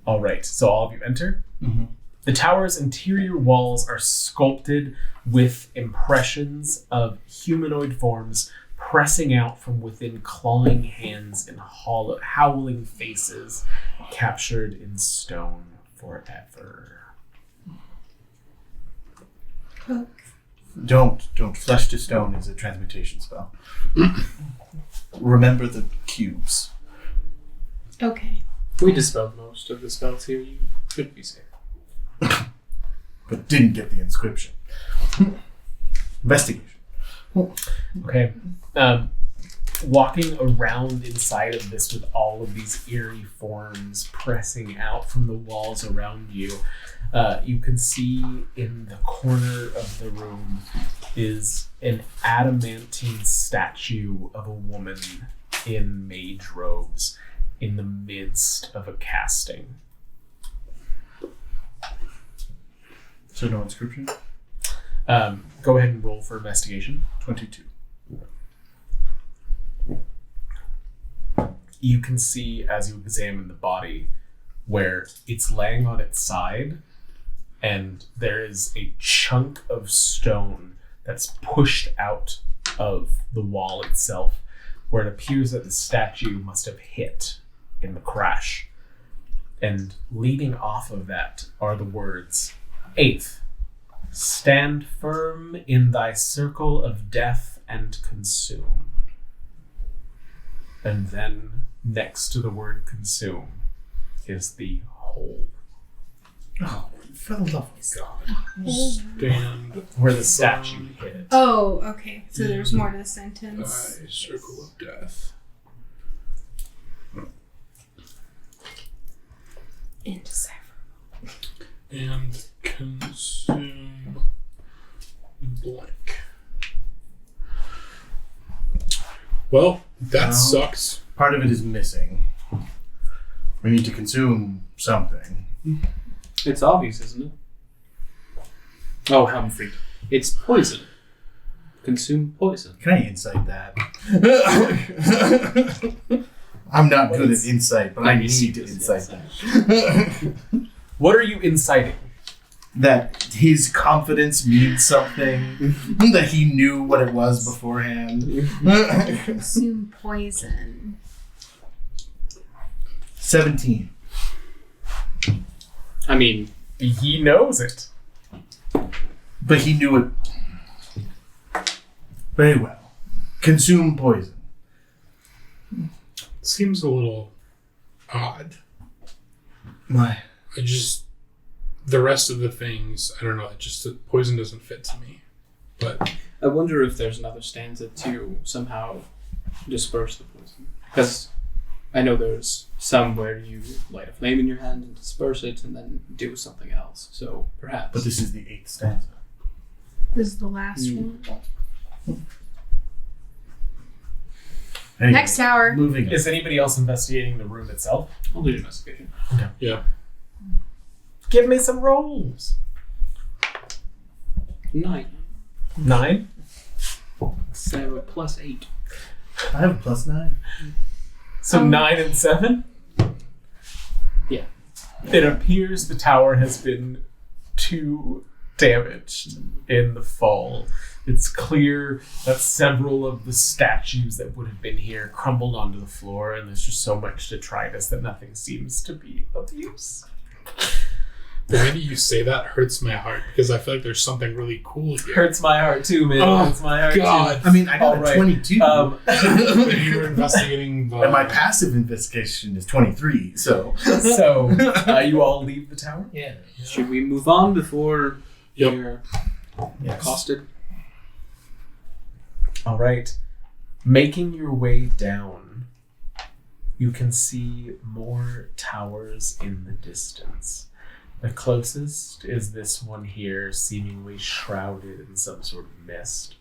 All right. So all of you enter. Mm-hmm. The tower's interior walls are sculpted with impressions of humanoid forms pressing out from within clawing hands and howling faces captured in stone forever. Don't. Flesh to stone is a transmutation spell. Remember the cubes. Okay. We dispelled most of the spells here. You should be safe. But didn't get the inscription. Investigation. Okay. walking around inside of this with all of these eerie forms pressing out from the walls around you, you can see in the corner of the room is an adamantine statue of a woman in mage robes in the midst of a casting. So no inscription? Go ahead and roll for investigation. 22. You can see as you examine the body where it's laying on its side and there is a chunk of stone that's pushed out of the wall itself where it appears that the statue must have hit in the crash. And leading off of that are the words, 8th, stand firm in thy circle of death and consume. And then next to the word consume is the whole. Oh, for the love of God. Stand Where the statue hit. Oh, okay. So there's more to the sentence. thy circle of death. Indecipherable. And consume blank. Well, that Well, sucks. Part of it is missing. We need to consume something. It's obvious, isn't it? Oh, Humphrey. It's poison. Consume poison. Can I insight that? I'm not good at insight, but I need to insight that. What are you inciting? That his confidence means something. That he knew what it was beforehand. Consume poison. 17. I mean, He knows it. But he knew it very well. Consume poison. Seems a little odd. My. The rest of the things, I don't know, poison doesn't fit to me. But I wonder if there's another stanza to somehow disperse the poison. Because I know there's some where you light a flame in your hand and disperse it and then do something else. So perhaps. But this is the 8th stanza. This is the last one. Anyway, Next tower. Moving on. Is anybody else investigating the room itself? I'll do an investigation. yeah. Give me some rolls. 9. 9. So plus 8. I have a +9. So 9 and 7? Yeah. It appears the tower has been too damaged in the fall. It's clear that several of the statues that would have been here crumbled onto the floor, and there's just so much detritus that nothing seems to be of use. The way that you say that hurts my heart because I feel like there's something really cool here. Hurts my heart too, man. Oh, Hurts my heart God. I mean, I got All a right. 22. But you were investigating the... And my passive investigation is 23, so. So, you all leave the tower? Yeah. Should we move on before Yep. we're Yes. accosted? All right. Making your way down, you can see more towers in the distance. The closest is this one here, seemingly shrouded in some sort of mist.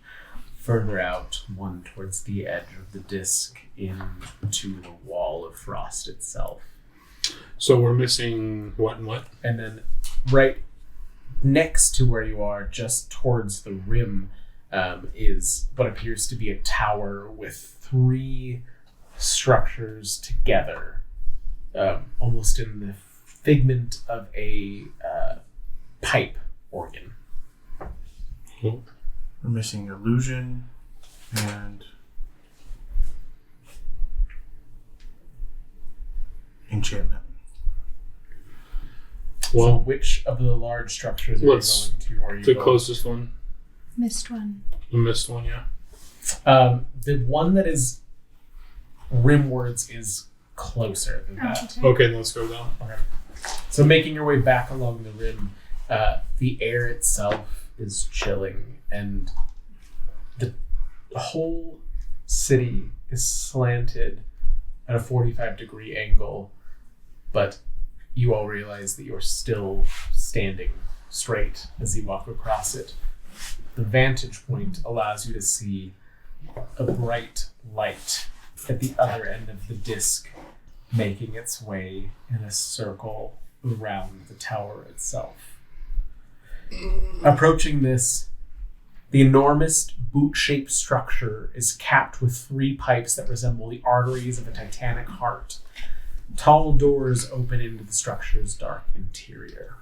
Further out, one towards the edge of the disc into the wall of frost itself. So we're missing what and what? And then right next to where you are, just towards the rim, is what appears to be a tower with 3 structures together, almost in the figment of a pipe organ. We're missing illusion and enchantment. So Well, which of the large structures are you Let's- going to? Are you the going? closest one. Missed one. The missed one, yeah. The one that is rimwards is closer than that. Okay, then let's go down. So making your way back along the rim, the air itself is chilling, and the whole city is slanted at a 45-degree angle, but you all realize that you're still standing straight as you walk across it. The vantage point allows you to see a bright light at the other end of the disc, making its way in a circle around the tower itself. Approaching this, the enormous boot-shaped structure is capped with 3 pipes that resemble the arteries of a titanic heart. Tall doors open into the structure's dark interior.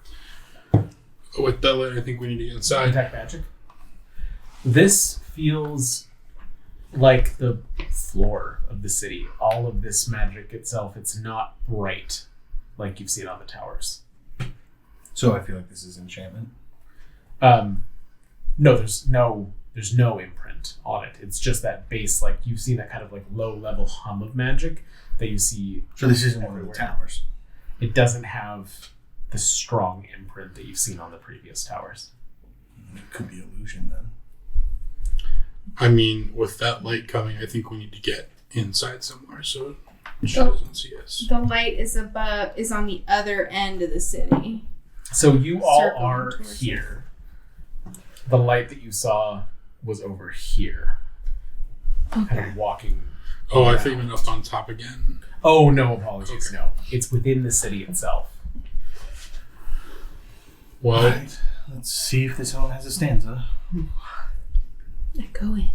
With that light, I think we need to get inside. Detect magic. This feels like the floor of the city. All of this magic itself, it's not bright like you've seen on the towers. So I feel like this is enchantment. No, there's no imprint on it. It's just that base, like you've seen that kind of like low level hum of magic that you see. So this isn't one of everywhere. the towers. It doesn't have the strong imprint that you've seen on the previous towers. It could be illusion then. I mean, with that light coming, I think we need to get inside somewhere so she doesn't see us. The light is on the other end of the city. So you all Circling are towards here. The light that you saw was over here. Kind of walking. Oh, I around. think I'm up on top again. Oh, no, apologies, no. It's within the city itself. Well, Right. Let's see if this one has a stanza. I go in.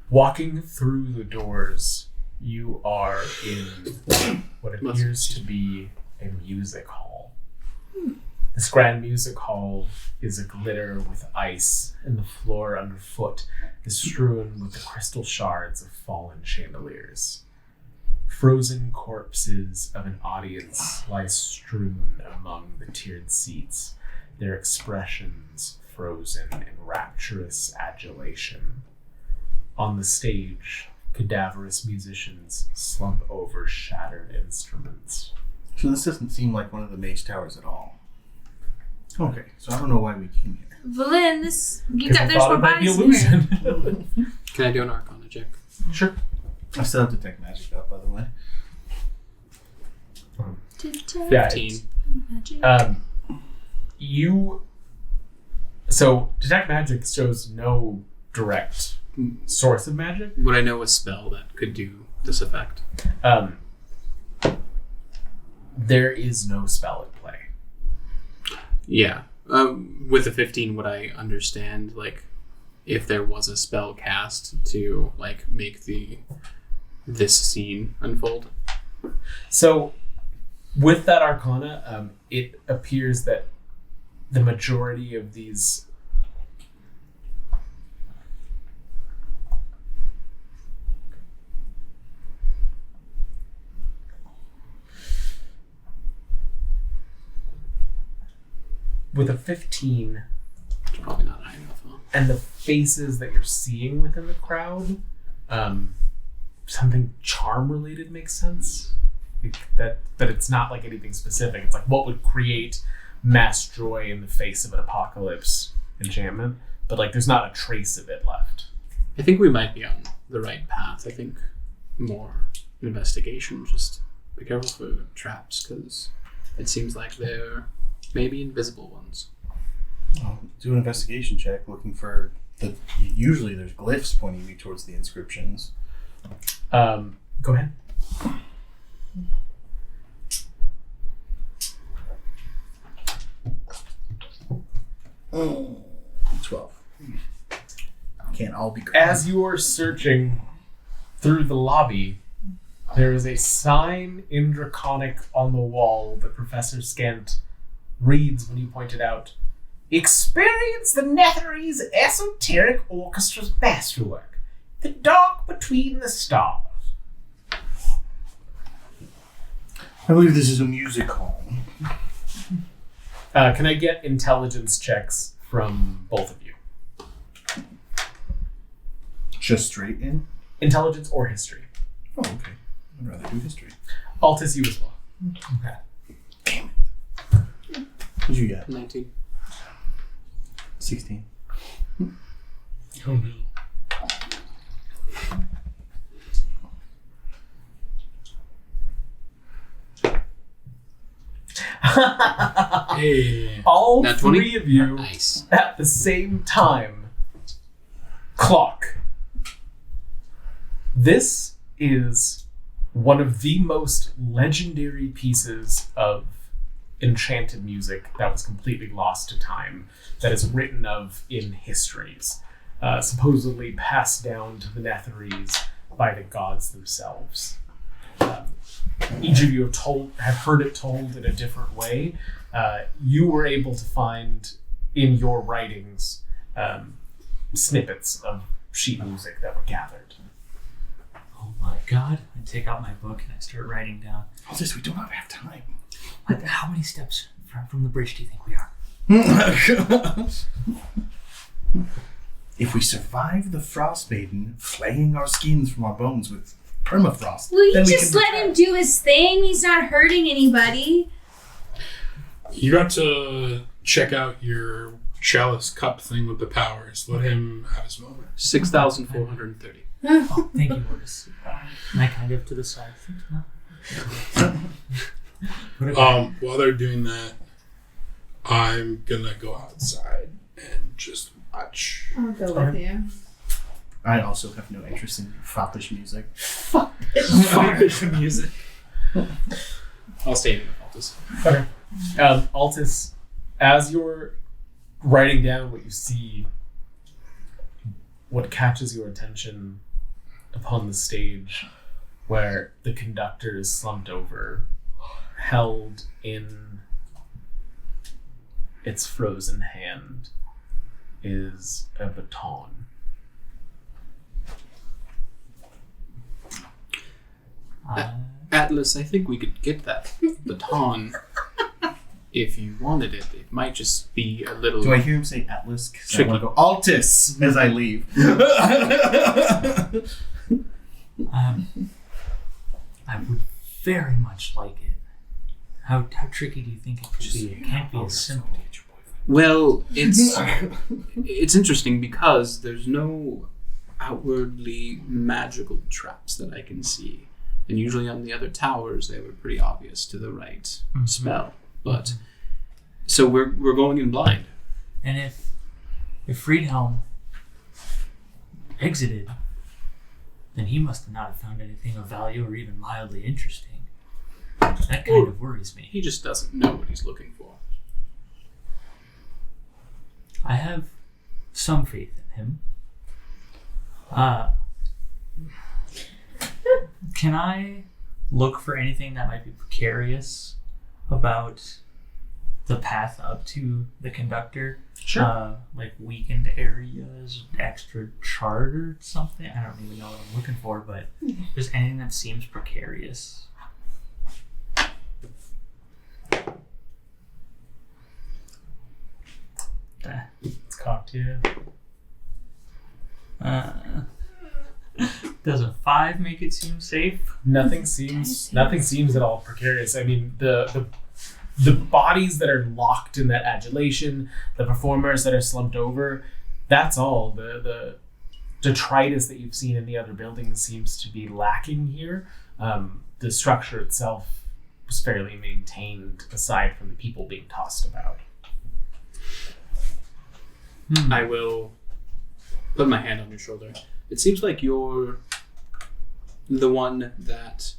Walking through the doors, you are in what appears to be a music hall. This grand music hall is aglitter with ice, and the floor underfoot is strewn with the crystal shards of fallen chandeliers. Frozen corpses of an audience lie strewn among the tiered seats, their expressions frozen in rapturous adulation. On the stage, cadaverous musicians slump over shattered instruments. So this doesn't seem like one of the mage towers at all. Okay, so I don't know why we came here. Valin, Because there's you thought more it might be bodies in here. illusion. Can I do an Arcana check? Sure. I still have detect magic up, by the way. Yeah, 15. it's, so detect magic shows no direct source of magic. Would I know a spell that could do this effect? There is no spell at play. Yeah. With a 15, would I understand, like, if there was a spell cast to, like, make this scene unfold? So, with that arcana, it appears that the majority of these with a 15 It's probably not high enough, huh? and the faces that you're seeing within the crowd, something charm related makes sense. But it's not like anything specific. It's like what would create mass joy in the face of an apocalypse enchantment, but like there's not a trace of it left. I think we might be on the right path. I think more investigation. Just be careful for traps, because it seems like they're maybe invisible ones. I'll do an investigation check looking for usually there's glyphs pointing me towards the inscriptions. Go ahead. Oh, 12. Can't all be correct. As you are searching through the lobby, there is a sign in Draconic on the wall that Professor Scant reads when you point it out. Experience the Menagerie's esoteric orchestra's masterwork, the dark between the stars. I believe this is a music hall. Can I get intelligence checks from both of you? Just straight in? Intelligence or history? Oh, okay. I'd rather do history. Altus, you as well. Okay. Damn it. What'd you get? 19. 16. Hey. All Nat 20? three of you Nice. at the same time clock. This is one of the most legendary pieces of enchanted music that was completely lost to time, that is written of in histories, supposedly passed down to the Menageries by the gods themselves. Each of you have heard it told in a different way. You were able to find in your writings snippets of sheet music that were gathered. Oh my god. I take out my book and I start writing down. All this, we do not have time. How many steps from the bridge do you think we are? If we survive the Frostmaiden flaying our skins from our bones with permafrost, Will you then we just can let him do his thing? He's not hurting anybody. You got to check out your chalice cup thing with the powers. Let him have his moment. 6,430. Oh, thank you, Mortis. And I kind of to the side. While they're doing that, I'm gonna go outside and just watch. I'll go with you. I also have no interest in foppish music. Foppish music. I'll stay in the Altus. Okay. Altus, as you're writing down what you see, what catches your attention upon the stage, where the conductor is slumped over, held in its frozen hand, is a baton. Atlas, I think we could get that baton if you wanted it. It might just be a little... Do I hear him say Atlas? Because I Tricky. want to go Altus as I leave. I would very much like it. How tricky do you think it could be? It can't be as simple. Well, it's interesting because there's no outwardly magical traps that I can see. And usually on the other towers, they were pretty obvious to the right spell. But so we're going in blind. And if Friedhelm exited, then he must not have found anything of value or even mildly interesting. That kind of worries me. He just doesn't know what he's looking for. I have some faith in him. Can I look for anything that might be precarious about the path up to the conductor? Sure. Like weakened areas, extra chartered something? I don't even know what I'm looking for, but just anything that seems precarious. It's cocked, yeah. Does a 5 make it seem safe? Nothing seems at all precarious. I mean, the bodies that are locked in that adulation, the performers that are slumped over, that's all. The detritus that you've seen in the other buildings seems to be lacking here. The structure itself was fairly maintained, aside from the people being tossed about. I will put my hand on your shoulder. It seems like you're the one that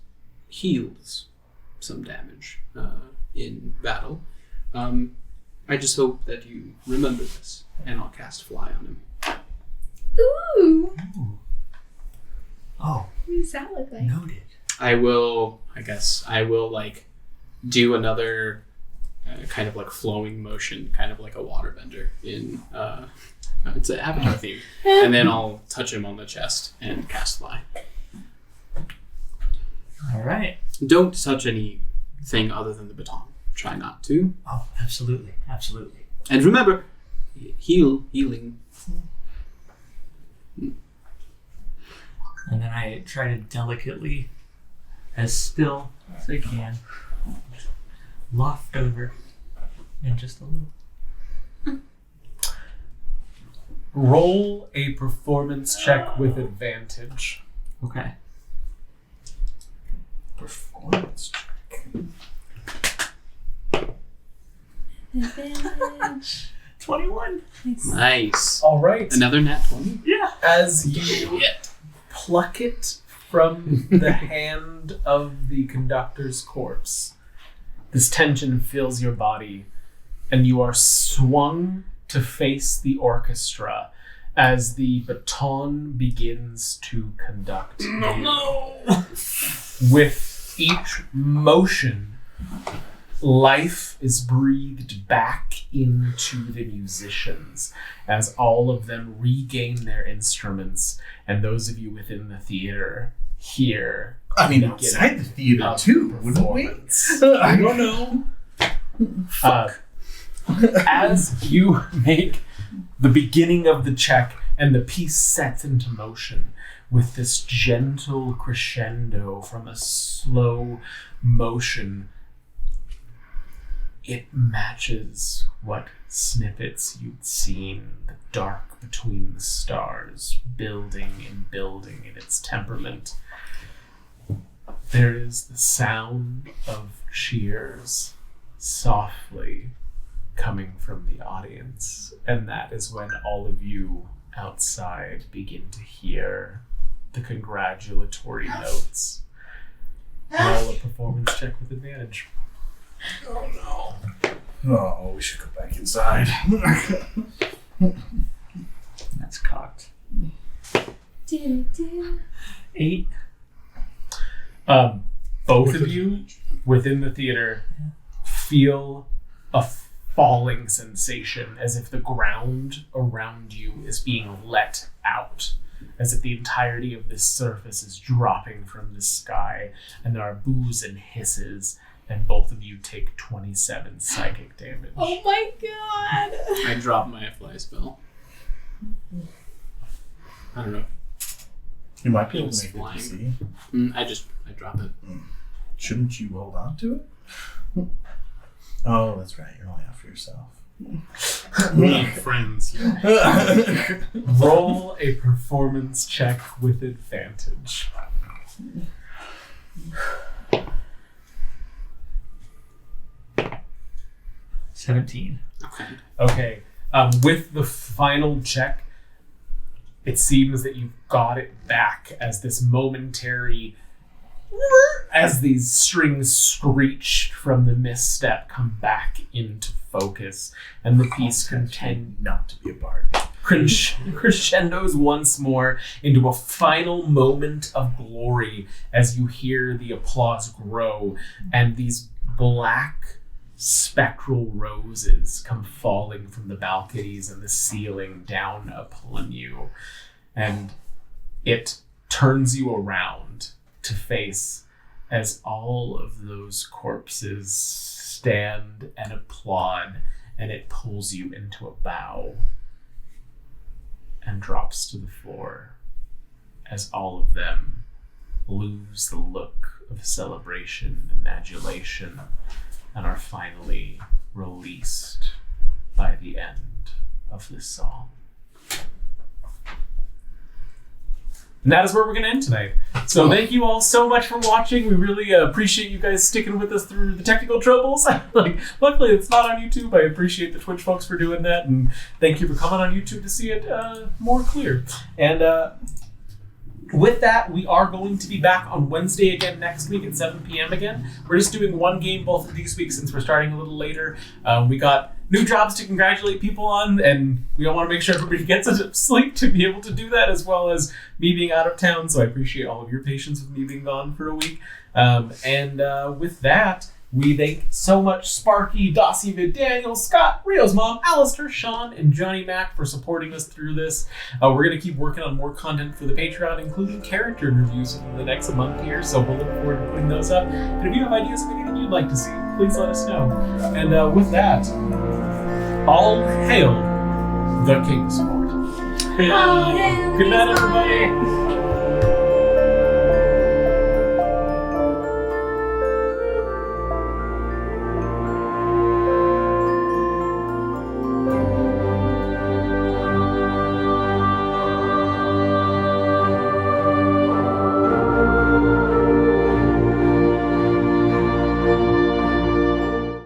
heals some damage in battle. I just hope that you remember this, and I'll cast Fly on him. Ooh. Oh, What does that look like? noted. I will like do another kind of like flowing motion, kind of like a waterbender in it's an Avatar theme, and then I'll touch him on the chest and cast Fly. All right. Don't touch anything other than the baton. Try not to. Oh, absolutely. Absolutely. And remember, healing. And then I try to delicately, as still as I can, loft over and just a little. Roll a performance check with advantage. Okay. Performance check. Advantage. 21. Nice. All right. Another nat 20. Yeah. As you pluck it from the hand of the conductor's corpse, this tension fills your body, and you are swung to face the orchestra as the baton begins to conduct you. No. With each motion, life is breathed back into the musicians as all of them regain their instruments, and those of you within the theater hear. I mean, outside the theater too, wouldn't we? I don't know. As you make the beginning of the check and the piece sets into motion with this gentle crescendo from a slow motion, it matches what snippets you'd seen, the dark between the stars, building and building in its temperament. There is the sound of cheers softly coming from the audience, and that is when all of you outside begin to hear the congratulatory notes. Roll a performance check with advantage. Oh no. Oh, we should go back inside. That's cocked. 8. Both of you within the theater feel a falling sensation, as if the ground around you is being let out, as if the entirety of this surface is dropping from the sky, and there are boos and hisses, and both of you take 27 psychic damage. Oh my god! I dropped my fly spell. I don't know. You might be It able was to make it flying. see. I drop it. Shouldn't you hold on to it? Oh, that's right. You're only after yourself. We need friends. Roll a performance check with advantage. 17. Okay. Okay. With the final check, it seems that you've got it back as this momentary, as these strings screech from the misstep come back into focus, and the piece Not to be a bard. crescendos once more into a final moment of glory as you hear the applause grow, and these black spectral roses come falling from the balconies and the ceiling down upon you, and it turns you around to face as all of those corpses stand and applaud, and it pulls you into a bow and drops to the floor as all of them lose the look of celebration and adulation and are finally released by the end of this song. And that is where we're going to end tonight. So thank you all so much for watching. We really appreciate you guys sticking with us through the technical troubles. Luckily, it's not on YouTube. I appreciate the Twitch folks for doing that. And thank you for coming on YouTube to see it more clear. And with that, we are going to be back on Wednesday again next week at 7 p.m. again. We're just doing one game both of these weeks since we're starting a little later. We got new jobs to congratulate people on, and we all want to make sure everybody gets enough sleep to be able to do that, as well as me being out of town. So I appreciate all of your patience with me being gone for a week. With that, we thank so much Sparky, Dossivid, Daniel, Scott, Rio's mom, Alistair, Sean, and Johnny Mac for supporting us through this. We're going to keep working on more content for the Patreon, including character interviews in the next month here, so we'll look forward to putting those up. And if you have ideas of anything you'd like to see, please let us know. And with that, all hail the Kingsport. Oh, Good night, everybody.